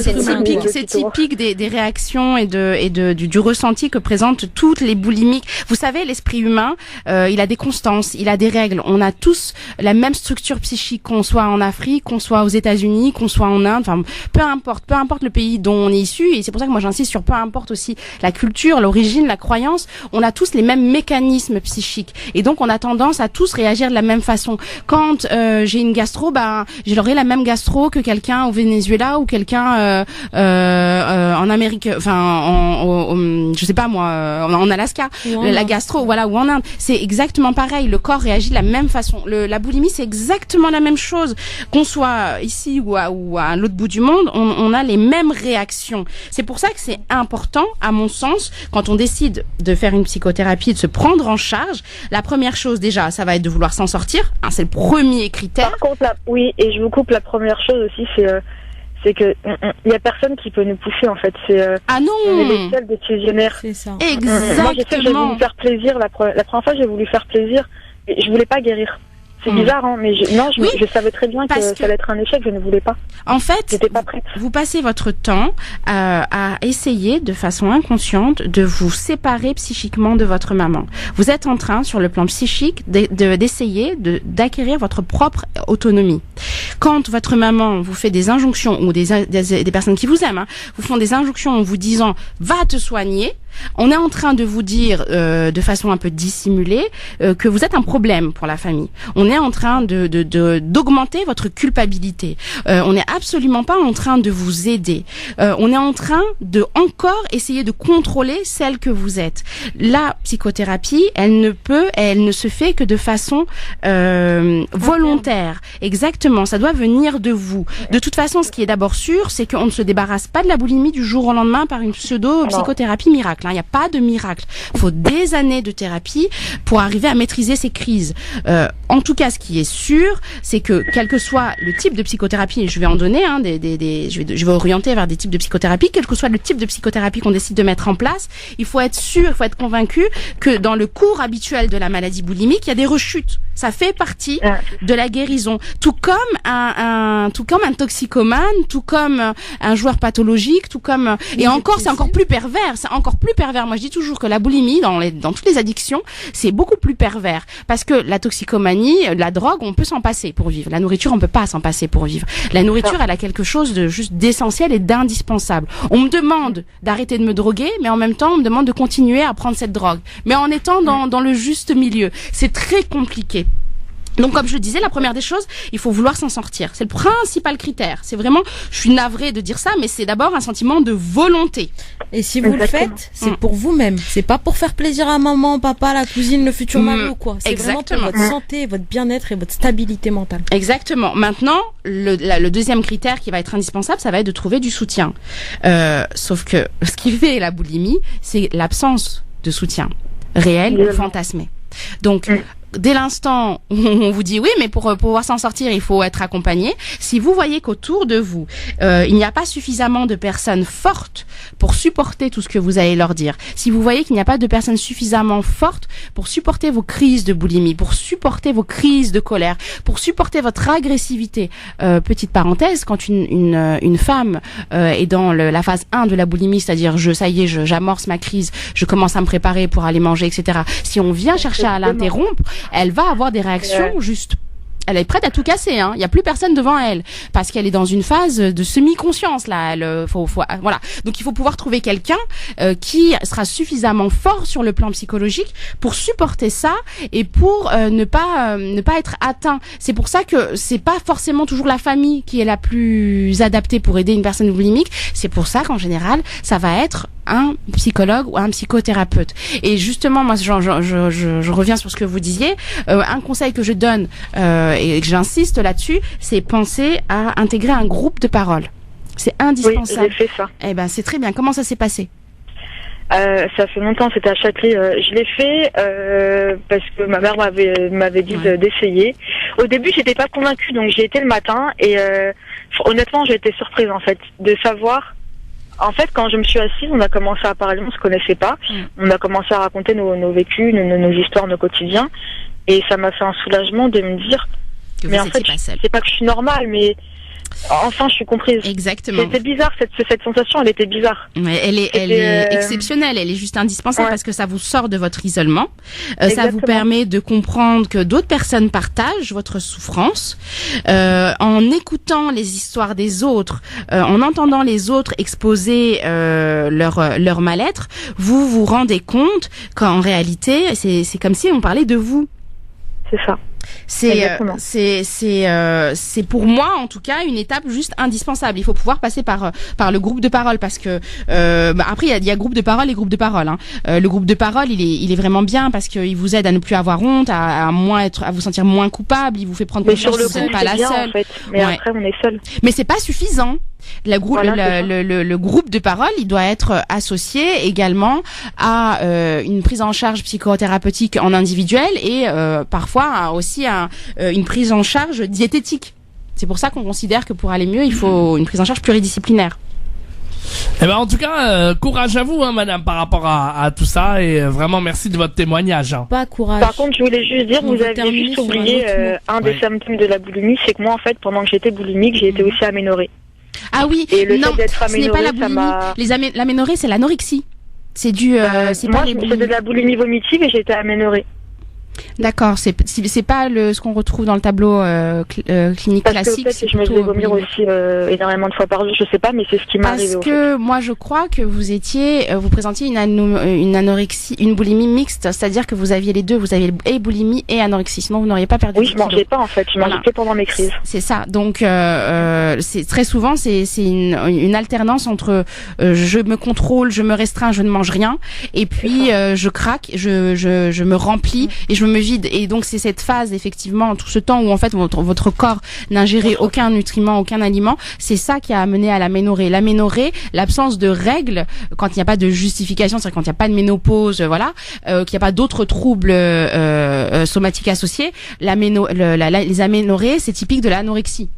C: c'est typique des réactions et du ressenti que présentent toutes les boulimiques. Vous savez, l'esprit humain, il a des constances, il a des règles. On a tous la même structure psychique, qu'on soit en Afrique, qu'on soit aux États-Unis, qu'on soit en Inde, enfin peu importe le pays dont on est issu, et c'est pour ça que moi j'insiste sur peu importe aussi la culture, l'origine, la croyance, on a tous les mêmes mécanismes psychiques et donc on a tendance à tous réagir de la même façon. Quand j'ai une gastro, j'aurai la même gastro que quelqu'un au Venezuela ou quelqu'un en Amérique, enfin je sais pas moi, en Alaska, la gastro, voilà, ou en Inde, c'est exactement pareil, le corps réagit de la même façon. La boulimie, c'est exactement la même chose, qu'on soit ici ou à l'autre bout du monde, on a les mêmes réactions. C'est pour ça que c'est important, à mon sens, quand on décide de faire une psychothérapie, de se prendre en charge, la première chose déjà, ça va être de vouloir s'en sortir, hein, c'est le premier critère.
E: Par contre, oui, et je vous coupe, la première chose aussi, c'est que il y a personne qui peut nous pousser en fait.
C: Ah non,
E: on est les seuls décisionnaires.
D: C'est ça.
C: Exactement.
E: Moi, je sais que j'ai voulu faire plaisir la première fois, j'ai voulu faire plaisir, mais je voulais pas guérir. C'est bizarre, hein, mais je savais très bien que ça allait être un échec, je ne voulais pas.
C: En fait,
E: j'étais pas prête.
C: Vous passez votre temps à essayer de façon inconsciente de vous séparer psychiquement de votre maman. Vous êtes en train, sur le plan psychique, d'essayer d'acquérir votre propre autonomie. Quand votre maman vous fait des injonctions, ou des personnes qui vous aiment, hein, vous font des injonctions en vous disant « va te soigner », on est en train de vous dire de façon un peu dissimulée que vous êtes un problème pour la famille. On est en train d'augmenter votre culpabilité. On n'est absolument pas en train de vous aider. On est en train de encore essayer de contrôler celle que vous êtes. La psychothérapie, elle ne se fait que de façon volontaire. Exactement, ça doit venir de vous. De toute façon, ce qui est d'abord sûr, c'est qu'on ne se débarrasse pas de la boulimie du jour au lendemain par une pseudo-psychothérapie miracle. Il n'y a pas de miracle. Il faut des années de thérapie pour arriver à maîtriser ces crises. En tout cas, ce qui est sûr, c'est que quel que soit le type de psychothérapie, et je vais en donner, hein, je vais orienter vers des types de psychothérapie, quel que soit le type de psychothérapie qu'on décide de mettre en place, il faut être sûr, il faut être convaincu que dans le cours habituel de la maladie boulimique, il y a des rechutes. Ça fait partie de la guérison. Tout comme un toxicomane, tout comme un joueur pathologique, tout comme, et encore, c'est encore plus pervers. C'est encore plus pervers. Moi, je dis toujours que la boulimie, dans toutes les addictions, c'est beaucoup plus pervers. Parce que la toxicomanie, la drogue, on peut s'en passer pour vivre. La nourriture, on peut pas s'en passer pour vivre. La nourriture, elle a quelque chose de juste d'essentiel et d'indispensable. On me demande d'arrêter de me droguer, mais en même temps, on me demande de continuer à prendre cette drogue. Mais en étant dans le juste milieu. C'est très compliqué. Donc, comme je le disais, la première des choses, il faut vouloir s'en sortir. C'est le principal critère. C'est vraiment, je suis navrée de dire ça, mais c'est d'abord un sentiment de volonté.
D: Et si vous le faites, c'est pour vous-même. C'est pas pour faire plaisir à maman, papa, la cousine, le futur mari ou quoi. C'est vraiment pour votre santé, votre bien-être et votre stabilité mentale.
C: Exactement. Maintenant, le deuxième critère qui va être indispensable, ça va être de trouver du soutien. Sauf que ce qui fait la boulimie, c'est l'absence de soutien réel ou fantasmé. Donc, dès l'instant où on vous dit oui, mais pour pouvoir s'en sortir, il faut être accompagné. Si vous voyez qu'autour de vous, il n'y a pas suffisamment de personnes fortes pour supporter tout ce que vous allez leur dire, si vous voyez qu'il n'y a pas de personnes suffisamment fortes pour supporter vos crises de boulimie, pour supporter vos crises de colère, pour supporter votre agressivité, petite parenthèse, quand une femme est dans la phase 1 de la boulimie, c'est-à-dire j'amorce ma crise, je commence à me préparer pour aller manger, etc. Si on vient chercher à l'interrompre, elle va avoir des réactions juste. Elle est prête à tout casser, hein. Il y a plus personne devant elle parce qu'elle est dans une phase de semi-conscience là. Voilà. Donc il faut pouvoir trouver quelqu'un qui sera suffisamment fort sur le plan psychologique pour supporter ça et pour ne pas être atteint. C'est pour ça que c'est pas forcément toujours la famille qui est la plus adaptée pour aider une personne boulimique. C'est pour ça qu'en général, ça va être un psychologue ou un psychothérapeute. Et justement, moi, je reviens sur ce que vous disiez. Un conseil que je donne et que j'insiste là-dessus, c'est penser à intégrer un groupe de parole. C'est indispensable.
E: Oui, j'ai fait ça.
C: Eh ben, c'est très bien. Comment ça s'est passé?
E: Ça fait longtemps, c'était à Châtelet. Je l'ai fait parce que ma mère m'avait dit d'essayer. Au début, j'étais pas convaincue, donc j'y étais le matin et honnêtement, j'ai été surprise en fait de savoir. En fait, quand je me suis assise, on a commencé à parler, on se connaissait pas. On a commencé à raconter nos vécus, nos histoires, nos quotidiens. Et ça m'a fait un soulagement de me dire, mais en fait, c'est pas que je suis normale, mais enfin, je suis comprise.
C: Exactement.
E: C'était bizarre, cette sensation, elle était bizarre.
C: Ouais, elle est exceptionnelle, elle est juste indispensable parce que ça vous sort de votre isolement. Ça vous permet de comprendre que d'autres personnes partagent votre souffrance. En écoutant les histoires des autres, en entendant les autres exposer leur mal-être, vous vous rendez compte qu'en réalité, c'est comme si on parlait de vous.
E: C'est ça.
C: C'est pour moi en tout cas une étape juste indispensable. Il faut pouvoir passer par le groupe de parole parce que après il y a groupe de parole et groupe de parole. Hein. Le groupe de parole il est vraiment bien parce qu'il vous aide à ne plus avoir honte, à vous sentir moins coupable. Il vous fait prendre conscience que vous n'êtes pas la seule.
E: En fait. Mais après on est seul.
C: Mais c'est pas suffisant. Le groupe de parole, il doit être associé également à une prise en charge psychothérapeutique en individuel et parfois aussi une prise en charge diététique. C'est pour ça qu'on considère que pour aller mieux, il faut une prise en charge pluridisciplinaire.
B: Eh ben en tout cas, courage à vous, hein, madame, par rapport à tout ça et vraiment merci de votre témoignage. Hein.
D: Pas courage.
E: Par contre, je voulais juste dire, vous avez juste oublié un des symptômes de la boulimie, c'est que moi en fait, pendant que j'étais boulimique, j'ai été aussi aménorrhée.
C: Ah oui,
E: et le
C: non,
E: fait d'être
C: ce n'est pas la
E: aménorrhée,
C: boulimie. L'aménorrhée, c'est l'anorexie. C'est du. C'est
E: moi,
C: pas
E: c'est de la boulimie vomitive et j'ai été aménorrhée.
C: D'accord, c'est pas ce qu'on retrouve dans le tableau clinique
E: parce
C: classique.
E: Parce que peut-être que je me faisais vomir aussi énormément de fois par jour, je sais pas, mais c'est ce qui m'est arrivé.
C: Parce que moi je crois que vous présentiez une anorexie, une boulimie mixte, c'est-à-dire que vous aviez les deux, vous aviez et boulimie et anorexie, sinon vous n'auriez pas perdu.
E: Oui, je mangeais pas en fait, je mangeais que pendant mes crises.
C: C'est ça, donc c'est très souvent c'est une alternance entre je me contrôle, je me restreins, je ne mange rien, et puis je craque, je me remplis et je me vide. Et donc c'est cette phase effectivement, tout ce temps où en fait votre corps n'ingérait aucun nutriment, aucun aliment, c'est ça qui a amené à l'aménorrhée. L'aménorrhée, l'absence de règles, quand il n'y a pas de justification, c'est-à-dire quand il n'y a pas de ménopause, qu'il n'y a pas d'autres troubles somatiques associés, les aménorrhées, c'est typique de l'anorexie.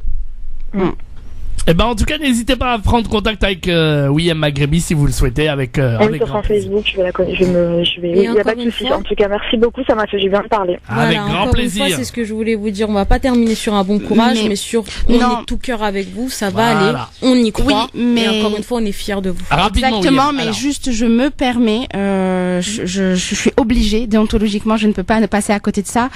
B: En tout cas, n'hésitez pas à prendre contact avec William Maghrebi si vous le souhaitez, avec
E: Oui, sur
B: grand
E: son
B: plaisir.
E: Facebook, je vais la connaître. Il n'y a pas de souci. En tout cas, merci beaucoup, ça m'a fait du bien de parler.
B: Avec
D: Voilà,
B: grand
D: encore
B: plaisir.
D: Une fois, c'est ce que je voulais vous dire. On va pas terminer sur un bon courage, mais sur on
C: Non.
D: est tout cœur avec vous, ça va
B: Voilà.
D: aller, on y croit.
C: Oui, mais-
D: Et encore une fois, on est fiers de vous.
B: Rapidement,
C: Exactement,
B: William.
C: mais
B: Alors,
C: juste, je me permets, je suis obligée, déontologiquement, je ne peux pas ne passer à côté de ça.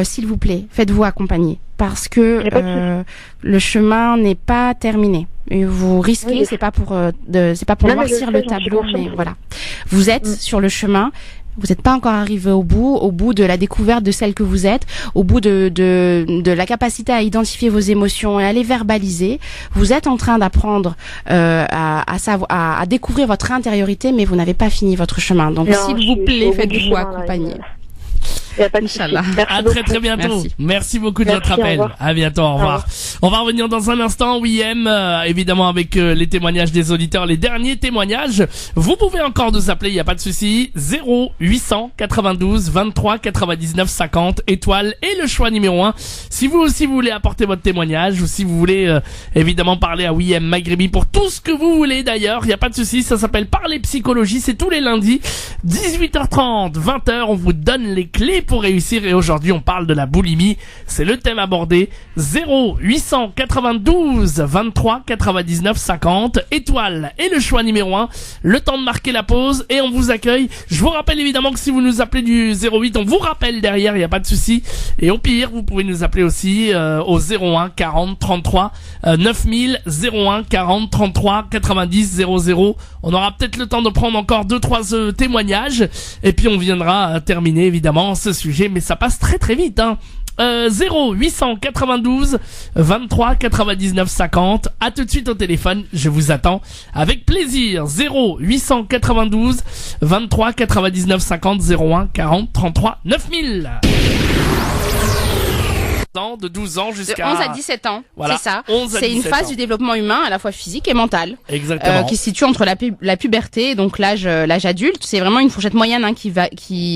C: S'il vous plaît, faites-vous accompagner, parce que
E: Y a pas de
C: le chemin n'est pas terminé. Et vous risquez,
E: Oui.
C: c'est pas pour c'est pas pour
E: Non, mais je
C: noircir
E: sais,
C: le
E: j'en suis
C: tableau,
E: consciente.
C: mais voilà. Vous êtes sur le chemin. Vous n'êtes pas encore arrivé au bout de la découverte de celle que vous êtes, au bout de la capacité à identifier vos émotions et à les verbaliser. Vous êtes en train d'apprendre à découvrir votre intériorité, mais vous n'avez pas fini votre chemin. Donc,
E: Non,
C: s'il
E: je
C: vous
E: suis
C: plaît,
E: au bout du
C: faites-vous
E: chemin, là,
C: accompagner.
E: Il n'y a pas de souci.
C: Inch'Allah.
E: Merci
B: à
E: beaucoup.
B: très bientôt.
C: Merci.
B: Merci beaucoup de
E: Merci,
B: votre
E: au
B: appel.
E: revoir.
B: À bientôt, au revoir.
E: revoir.
B: On va revenir dans un instant, William, évidemment avec les témoignages des auditeurs, les derniers témoignages. Vous pouvez encore nous appeler, il n'y a pas de souci. 0800 92 23 99 50 étoile et le choix numéro 1. Si vous aussi voulez apporter votre témoignage ou si vous voulez évidemment parler à William Maghrebi pour tout ce que vous voulez d'ailleurs, il n'y a pas de souci. Ça s'appelle Parler Psychologie, c'est tous les lundis 18h30 20h, on vous donne les clés pour réussir et aujourd'hui on parle de la boulimie, c'est le thème abordé. 0800 92 23 99 50 étoile et le choix numéro 1, le temps de marquer la pause et on vous accueille. Je vous rappelle évidemment que si vous nous appelez du 08, on vous rappelle derrière, il n'y a pas de souci. Et au pire, vous pouvez nous appeler aussi au 01 40 33 9000, 01 40 33 90 00. On aura peut-être le temps de prendre encore 2-3 témoignages et puis on viendra terminer évidemment ce sujet, mais ça passe très très vite, hein. 0892 23 99 50. À tout de suite au téléphone, je vous attends avec plaisir. 0892 23 99 50, 01 40 33 9000. De 12 ans
C: De
B: jusqu'à
C: 11 à 17 ans,
B: Voilà,
C: c'est ça.
B: 11 à
C: C'est une
B: 17
C: phase
B: ans.
C: du développement humain, à la fois physique et mental.
B: Exactement.
C: Qui se situe entre la puberté, donc l'âge adulte. C'est vraiment une fourchette moyenne qui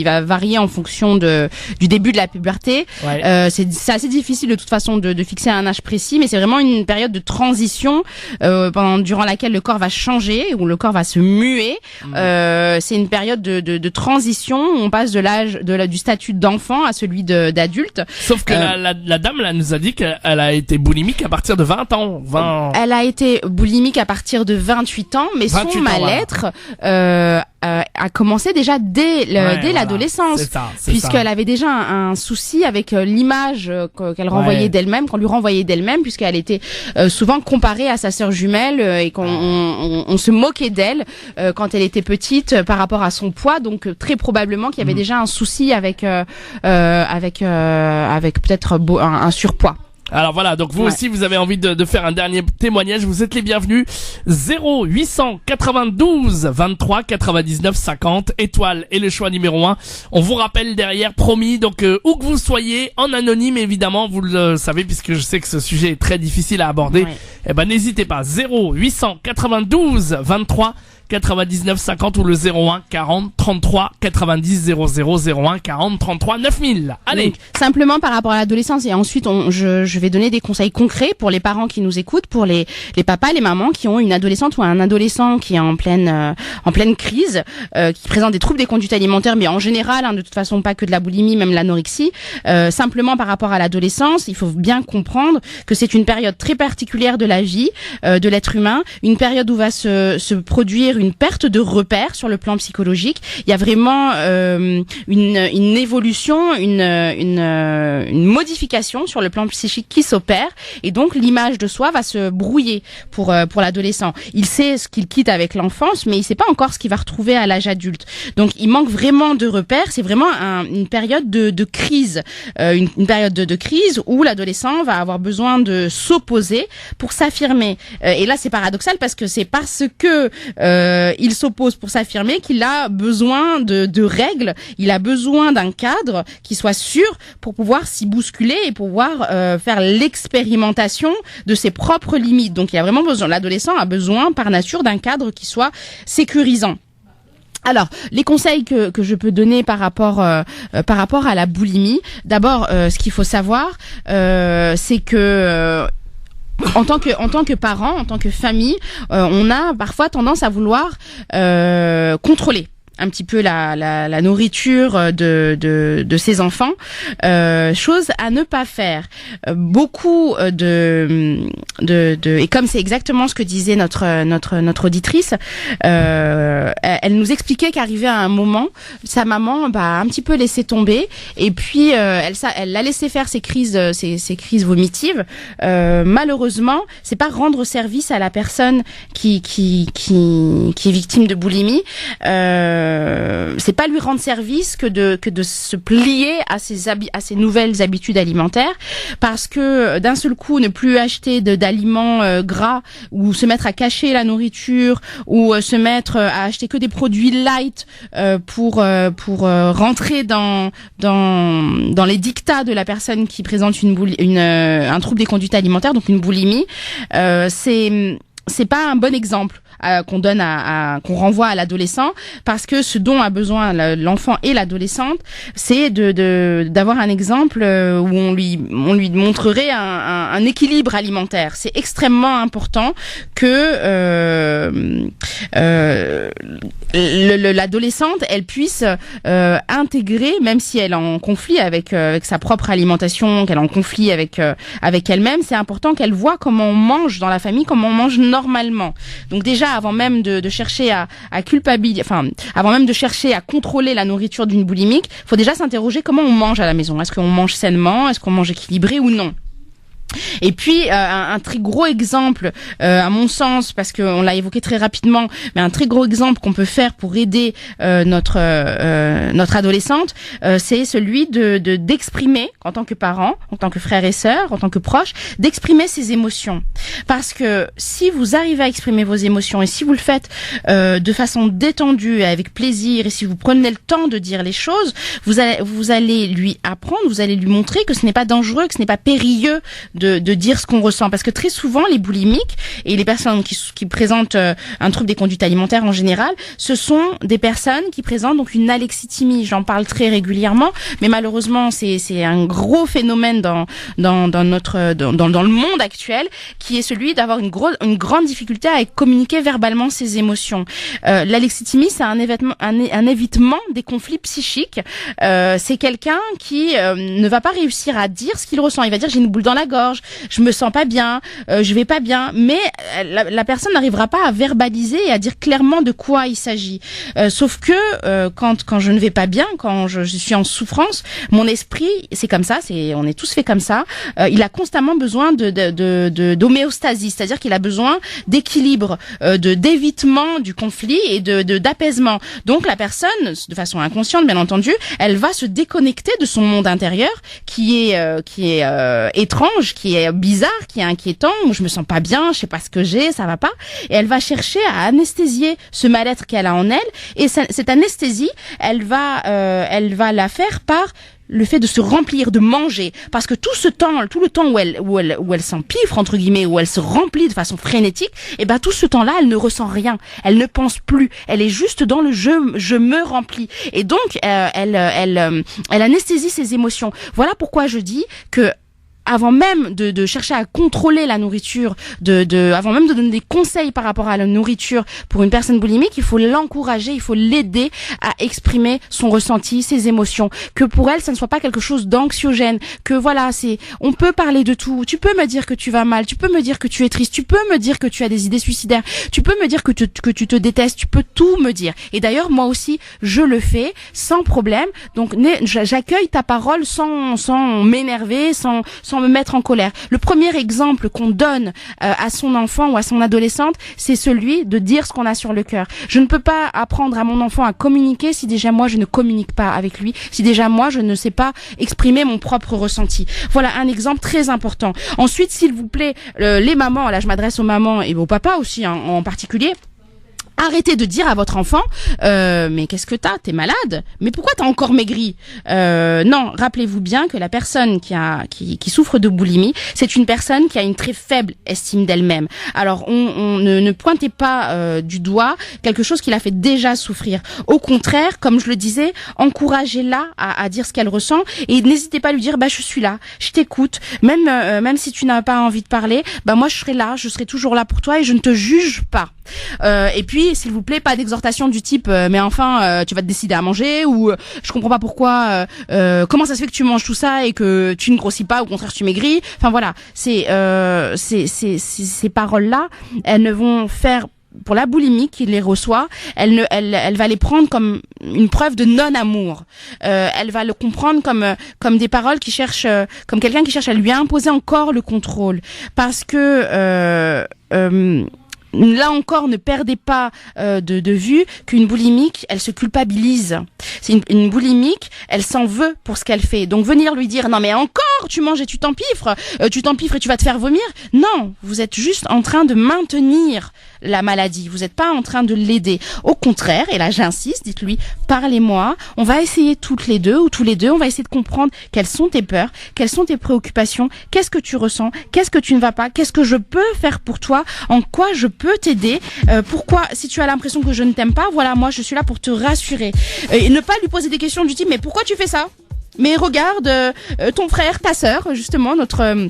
C: va varier en fonction du début de la puberté.
B: Ouais.
C: C'est assez difficile de toute façon de fixer un âge précis, mais c'est vraiment une période de transition durant laquelle le corps va changer, où le corps va se muer. C'est une période de transition où on passe de l'âge du statut d'enfant à celui d'adulte.
B: Sauf que la dame là nous a dit qu'elle a été boulimique à partir de 20 ans. 20...
C: Elle a été boulimique à partir de 28 ans, mais
B: 28
C: son
B: ans,
C: mal-être a commencé déjà dès
B: voilà.
C: l'adolescence,
B: C'est ça.
C: puisqu'elle avait déjà un souci avec l'image qu'elle renvoyait d'elle-même, qu'on lui renvoyait d'elle-même, puisqu'elle était souvent comparée à sa sœur jumelle et on se moquait d'elle quand elle était petite par rapport à son poids. Donc très probablement qu'il y avait déjà un souci avec peut-être un surpoids.
B: Alors voilà, donc vous aussi vous avez envie de faire un dernier témoignage, vous êtes les bienvenus. 0892 23 99 50 étoile et le choix numéro 1. On vous rappelle derrière, promis, donc où que vous soyez, en anonyme évidemment, vous le savez puisque je sais que ce sujet est très difficile à aborder.
C: Ouais.
B: Eh ben n'hésitez pas, 0892 23 99 50 ou le 01 40 33 90 00, 01 40 33 9000. Allez.
C: Donc, simplement par rapport à l'adolescence, et ensuite je vais donner des conseils concrets pour les parents qui nous écoutent, pour les papas, les mamans qui ont une adolescente ou un adolescent qui est en pleine crise, qui présente des troubles des conduites alimentaires, mais en général, de toute façon pas que de la boulimie, même l'anorexie. Simplement par rapport à l'adolescence, il faut bien comprendre que c'est une période très particulière de la vie de l'être humain, une période où va se produire une perte de repères sur le plan psychologique. Il y a vraiment une évolution, une modification sur le plan psychique qui s'opère, et donc l'image de soi va se brouiller pour l'adolescent. Il sait ce qu'il quitte avec l'enfance, mais il sait pas encore ce qu'il va retrouver à l'âge adulte. Donc il manque vraiment de repères. C'est vraiment une période de crise, une période de crise où l'adolescent va avoir besoin de s'opposer pour s'affirmer. Et là c'est paradoxal parce que c'est parce que il s'oppose pour s'affirmer qu'il a besoin de règles, il a besoin d'un cadre qui soit sûr pour pouvoir s'y bousculer et pouvoir faire l'expérimentation de ses propres limites. Donc il a vraiment besoin, l'adolescent a besoin par nature d'un cadre qui soit sécurisant. Alors, les conseils que je peux donner par rapport à la boulimie, d'abord, ce qu'il faut savoir, c'est que en tant que parent, en tant que famille, on a parfois tendance à vouloir contrôler un petit peu la nourriture de ses enfants, chose à ne pas faire. Beaucoup et comme c'est exactement ce que disait notre auditrice, elle nous expliquait qu'arrivée à un moment, sa maman un petit peu laissé tomber, et puis elle l'a laissé faire ses crises vomitives. Malheureusement, c'est pas rendre service à la personne qui est victime de boulimie. C'est pas lui rendre service que de se plier à ses nouvelles habitudes alimentaires, parce que d'un seul coup ne plus acheter d'aliments gras, ou se mettre à cacher la nourriture, ou se mettre à acheter que des produits light pour rentrer dans les dictats de la personne qui présente un trouble des conduites alimentaires, donc une boulimie. C'est pas un bon exemple qu'on donne qu'on renvoie à l'adolescent, parce que ce dont a besoin l'enfant et l'adolescente, c'est d'avoir un exemple où on lui montrerait un équilibre alimentaire. C'est extrêmement important que l'adolescente, elle puisse intégrer, même si elle est en conflit avec sa propre alimentation, qu'elle est en conflit avec elle-même, c'est important qu'elle voit comment on mange dans la famille, comment on mange normalement. Donc déjà, avant même de chercher à culpabiliser, avant même de chercher à contrôler la nourriture d'une boulimique, faut déjà s'interroger comment on mange à la maison. Est-ce qu'on mange sainement? Est-ce qu'on mange équilibré ou non? Et puis un très gros exemple, à mon sens, parce qu'on l'a évoqué très rapidement, mais un très gros exemple qu'on peut faire pour aider notre adolescente, c'est celui d'exprimer, en tant que parent, en tant que frère et sœur, en tant que proche, d'exprimer ses émotions. Parce que si vous arrivez à exprimer vos émotions, et si vous le faites de façon détendue et avec plaisir, et si vous prenez le temps de dire les choses, vous allez lui apprendre, vous allez lui montrer que ce n'est pas dangereux, que ce n'est pas périlleux de dire ce qu'on ressent, parce que très souvent les boulimiques et les personnes qui présentent un trouble des conduites alimentaires en général, ce sont des personnes qui présentent donc une alexithymie. J'en parle très régulièrement, mais malheureusement c'est un gros phénomène dans le monde actuel, qui est celui d'avoir une grande difficulté à communiquer verbalement ses émotions. L'alexithymie, c'est un évitement des conflits psychiques. C'est quelqu'un qui ne va pas réussir à dire ce qu'il ressent. Il va dire j'ai une boule dans la gorge, je me sens pas bien, je vais pas bien, mais la personne n'arrivera pas à verbaliser et à dire clairement de quoi il s'agit. Sauf que quand je ne vais pas bien, quand je suis en souffrance, mon esprit, c'est comme ça, on est tous faits comme ça, il a constamment besoin d'homéostasie, c'est-à-dire qu'il a besoin d'équilibre, d'évitement du conflit et d'apaisement. Donc la personne, de façon inconsciente bien entendu, elle va se déconnecter de son monde intérieur qui est étrange, qui est bizarre, qui est inquiétant, où je me sens pas bien, je sais pas ce que j'ai, ça va pas, et elle va chercher à anesthésier ce mal-être qu'elle a en elle, et cette anesthésie, elle va la faire par le fait de se remplir, de manger, parce que tout le temps où elle s'empiffre entre guillemets, où elle se remplit de façon frénétique, et ben tout ce temps-là, elle ne ressent rien, elle ne pense plus, elle est juste dans le je me remplis, et donc elle anesthésie ses émotions. Voilà pourquoi je dis que avant même de chercher à contrôler la nourriture, avant même de donner des conseils par rapport à la nourriture pour une personne boulimique, il faut l'encourager, il faut l'aider à exprimer son ressenti, ses émotions, que pour elle, ça ne soit pas quelque chose d'anxiogène, que voilà, on peut parler de tout, tu peux me dire que tu vas mal, tu peux me dire que tu es triste, tu peux me dire que tu as des idées suicidaires, tu peux me dire que tu te détestes, tu peux tout me dire. Et d'ailleurs, moi aussi, je le fais sans problème, donc j'accueille ta parole sans m'énerver, sans me mettre en colère. Le premier exemple qu'on donne à son enfant ou à son adolescente, c'est celui de dire ce qu'on a sur le cœur. Je ne peux pas apprendre à mon enfant à communiquer si déjà moi je ne communique pas avec lui, si déjà moi je ne sais pas exprimer mon propre ressenti. Voilà un exemple très important. Ensuite, s'il vous plaît, les mamans, là je m'adresse aux mamans et aux papas aussi en particulier, Arrêtez de dire à votre enfant mais qu'est-ce que t'es malade, mais pourquoi t'as encore maigri. Non, rappelez-vous bien que la personne qui souffre de boulimie, c'est une personne qui a une très faible estime d'elle-même. Alors on ne pointez pas du doigt quelque chose qui la fait déjà souffrir. Au contraire, comme je le disais, encouragez-la à dire ce qu'elle ressent et n'hésitez pas à lui dire je suis là, je t'écoute, même si tu n'as pas envie de parler, moi je serai là, je serai toujours là pour toi et je ne te juge pas. Et puis s'il vous plaît, pas d'exhortation du type mais enfin tu vas te décider à manger, ou je comprends pas pourquoi comment ça se fait que tu manges tout ça et que tu ne grossis pas, au contraire tu maigris. Enfin voilà, ces paroles là, elles ne vont faire, pour la boulimie qui les reçoit, elle va les prendre comme une preuve de non-amour. Elle va le comprendre comme des paroles qui cherchent, comme quelqu'un qui cherche à lui imposer encore le contrôle, parce que là encore, ne perdez pas de vue qu'une boulimique, elle se culpabilise. C'est une boulimique, elle s'en veut pour ce qu'elle fait. Donc venir lui dire non mais encore tu manges et tu t'empiffres et tu vas te faire vomir. Non, vous êtes juste en train de maintenir la maladie. Vous n'êtes pas en train de l'aider. Au contraire, et là j'insiste, dites-lui parlez-moi. On va essayer toutes les deux ou tous les deux, on va essayer de comprendre quelles sont tes peurs, quelles sont tes préoccupations, qu'est-ce que tu ressens, qu'est-ce que tu ne vas pas, qu'est-ce que je peux faire pour toi, en quoi je peux t'aider, pourquoi, si tu as l'impression que je ne t'aime pas, voilà, moi je suis là pour te rassurer. Et ne pas lui poser des questions du type mais pourquoi tu fais ça, mais regarde ton frère, ta sœur, justement notre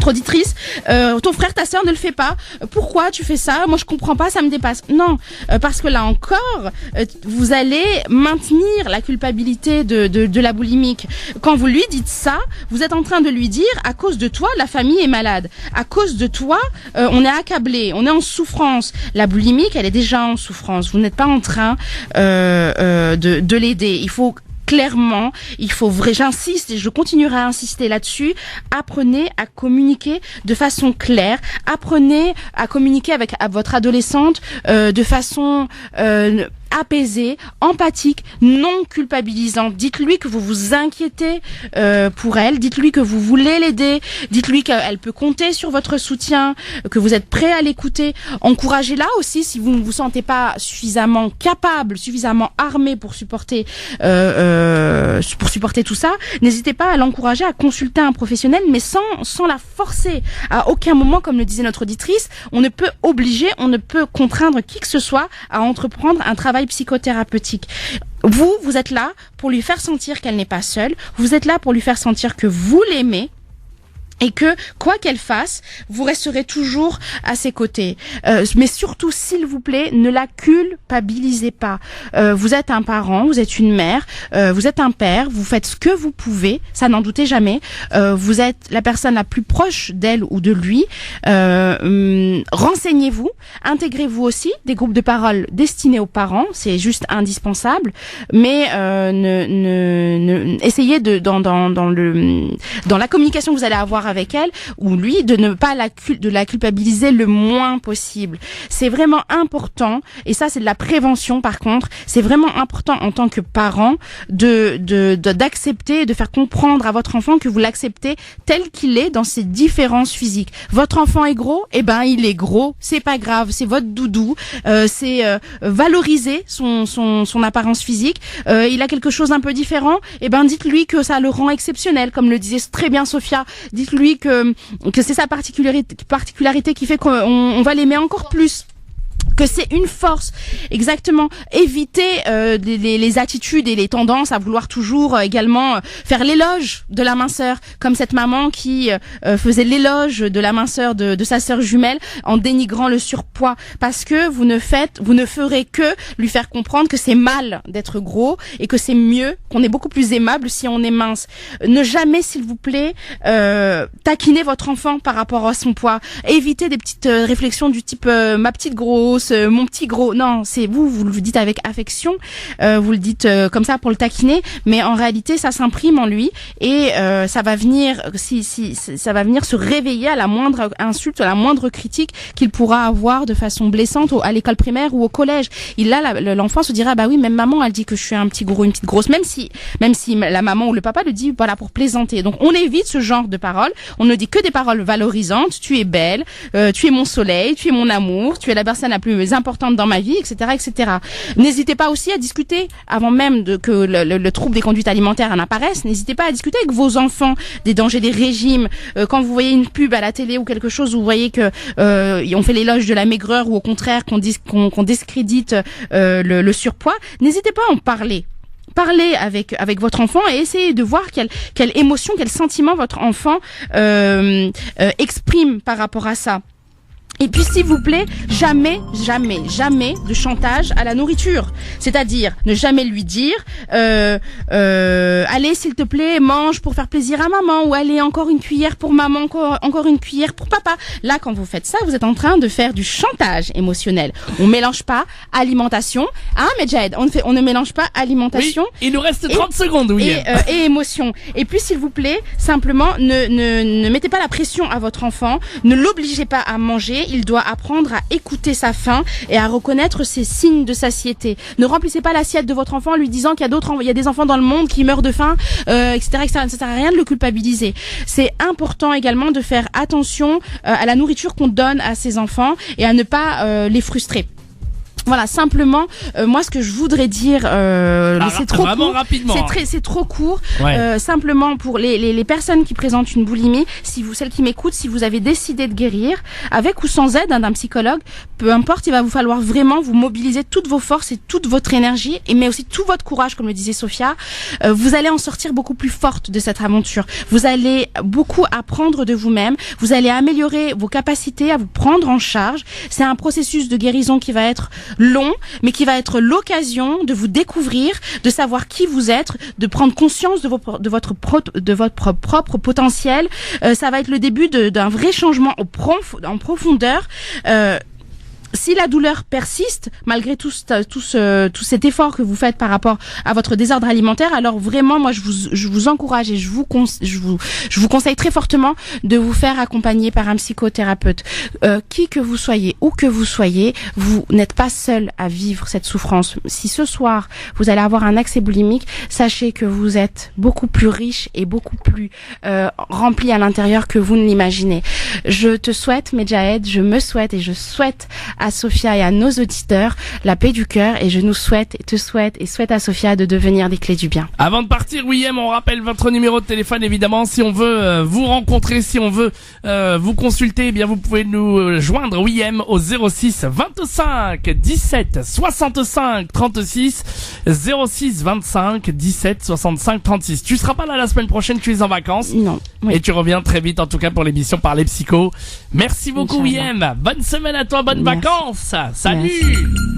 C: auditrice, ton frère, ta sœur ne le fait pas. Pourquoi tu fais ça? Moi, je comprends pas, ça me dépasse. Non, parce que là encore, vous allez maintenir la culpabilité de la boulimique. Quand vous lui dites ça, vous êtes en train de lui dire à cause de toi, la famille est malade. À cause de toi, on est accablé, on est en souffrance. La boulimique, elle est déjà en souffrance. Vous n'êtes pas en train de l'aider. Clairement, j'insiste et je continuerai à insister là-dessus, apprenez à communiquer de façon claire, apprenez à communiquer avec votre adolescente de façon apaisée, empathique, non culpabilisante. Dites-lui que vous vous inquiétez pour elle, dites-lui que vous voulez l'aider, dites-lui qu'elle peut compter sur votre soutien, que vous êtes prêt à l'écouter. Encouragez-la aussi si vous ne vous sentez pas suffisamment capable, suffisamment armé pour supporter tout ça. N'hésitez pas à l'encourager à consulter un professionnel, mais sans la forcer. À aucun moment, comme le disait notre auditrice, on ne peut obliger, on ne peut contraindre qui que ce soit à entreprendre un travail psychothérapeutique. Vous êtes là pour lui faire sentir qu'elle n'est pas seule. Vous êtes là pour lui faire sentir que vous l'aimez. Et que, quoi qu'elle fasse, vous resterez toujours à ses côtés. Mais surtout, s'il vous plaît, ne la culpabilisez pas. Vous êtes un parent, vous êtes une mère, vous êtes un père, vous faites ce que vous pouvez, ça n'en doutez jamais. Vous êtes la personne la plus proche d'elle ou de lui. Renseignez-vous, intégrez-vous aussi des groupes de parole destinés aux parents, c'est juste indispensable. Mais essayez dans la communication que vous allez avoir avec elle ou lui, de ne pas la culpabiliser le moins possible. C'est vraiment important, et ça c'est de la prévention par contre, c'est vraiment important en tant que parent d'accepter, de faire comprendre à votre enfant que vous l'acceptez tel qu'il est dans ses différences physiques. Votre enfant est gros, il est gros, c'est pas grave, c'est votre doudou, c'est valoriser son apparence physique. Il a quelque chose d'un peu différent, dites-lui que ça le rend exceptionnel, comme le disait très bien Sophia. Dites-lui que c'est sa particularité qui fait qu'on va l'aimer encore plus. Que c'est une force, exactement. Évitez les attitudes et les tendances à vouloir toujours également faire l'éloge de la minceur, comme cette maman qui faisait l'éloge de la minceur de sa sœur jumelle en dénigrant le surpoids, parce que vous ne ferez que lui faire comprendre que c'est mal d'être gros et que c'est mieux, qu'on est beaucoup plus aimable si on est mince. Ne jamais, s'il vous plaît, taquiner votre enfant par rapport à son poids. Évitez des petites réflexions du type ma petite grosse, mon petit gros. Non, c'est vous le dites avec affection, vous le dites comme ça pour le taquiner, mais en réalité ça s'imprime en lui et ça va venir ça va venir se réveiller à la moindre insulte, à la moindre critique qu'il pourra avoir de façon blessante à l'école primaire ou au collège. L'enfant se dira bah oui, même maman elle dit que je suis un petit gros, une petite grosse, même si la maman ou le papa le dit voilà pour plaisanter. Donc on évite ce genre de paroles, on ne dit que des paroles valorisantes. Tu es belle, tu es mon soleil, tu es mon amour, tu es la personne la plus importante dans ma vie, etc., etc. N'hésitez pas aussi à discuter avant même que le trouble des conduites alimentaires en apparaisse. N'hésitez pas à discuter avec vos enfants des dangers des régimes. Quand vous voyez une pub à la télé ou quelque chose, vous voyez que on fait l'éloge de la maigreur ou au contraire qu'on discrédite le surpoids. N'hésitez pas à en parler. Parlez avec votre enfant et essayez de voir quelle émotion, quel sentiment votre enfant exprime par rapport à ça. Et puis s'il vous plaît, jamais de chantage à la nourriture. C'est-à-dire ne jamais lui dire allez s'il te plaît mange pour faire plaisir à maman, ou allez encore une cuillère pour maman, encore une cuillère pour papa. Là quand vous faites ça, vous êtes en train de faire du chantage émotionnel. On mélange pas alimentation, mais Jade, on ne mélange pas alimentation.
B: Oui, il nous reste 30 secondes, oui.
C: Et émotion. Et puis s'il vous plaît, simplement ne mettez pas la pression à votre enfant, ne l'obligez pas à manger. Il doit apprendre à écouter sa faim et à reconnaître ses signes de satiété. Ne remplissez pas l'assiette de votre enfant en lui disant qu'il y a des enfants dans le monde qui meurent de faim, etc., etc. Ça sert à rien de le culpabiliser. C'est important également de faire attention à la nourriture qu'on donne à ses enfants et à ne pas les frustrer. Voilà, simplement, moi, ce que je voudrais dire, c'est trop court.
B: Rapidement.
C: C'est trop court.
B: Ouais.
C: Simplement pour les personnes qui présentent une boulimie, celles qui m'écoutent, si vous avez décidé de guérir, avec ou sans aide d'un psychologue, peu importe, il va vous falloir vraiment vous mobiliser toutes vos forces et toute votre énergie, mais aussi tout votre courage, comme le disait Sophia. Vous allez en sortir beaucoup plus forte de cette aventure. Vous allez beaucoup apprendre de vous-même. Vous allez améliorer vos capacités à vous prendre en charge. C'est un processus de guérison qui va être long, mais qui va être l'occasion de vous découvrir, de savoir qui vous êtes, de prendre conscience de votre propre potentiel. Ça va être le début d'un vrai changement en profondeur. Si la douleur persiste, malgré tout cet effort que vous faites par rapport à votre désordre alimentaire, alors vraiment, moi, je vous encourage et je vous conseille très fortement de vous faire accompagner par un psychothérapeute. Qui que vous soyez, où que vous soyez, vous n'êtes pas seul à vivre cette souffrance. Si ce soir, vous allez avoir un accès boulimique, sachez que vous êtes beaucoup plus riche et beaucoup plus rempli à l'intérieur que vous ne l'imaginez. Je te souhaite, Medjahed, je me souhaite et je souhaite à Sophia et à nos auditeurs la paix du cœur, et je nous souhaite et te souhaite et souhaite à Sophia de devenir des clés du bien.
B: Avant de partir, William, on rappelle votre numéro de téléphone évidemment. Si on veut vous rencontrer, si on veut vous consulter, eh bien vous pouvez nous joindre, William, au 06 25 17 65 36, 06 25 17 65 36. Tu seras pas là la semaine prochaine, tu es en vacances.
C: Non. Oui.
B: Et tu reviens très vite, en tout cas pour l'émission Parler Psycho. Merci beaucoup, William. Bonne semaine à toi, bonnes vacances. Salut. Merci.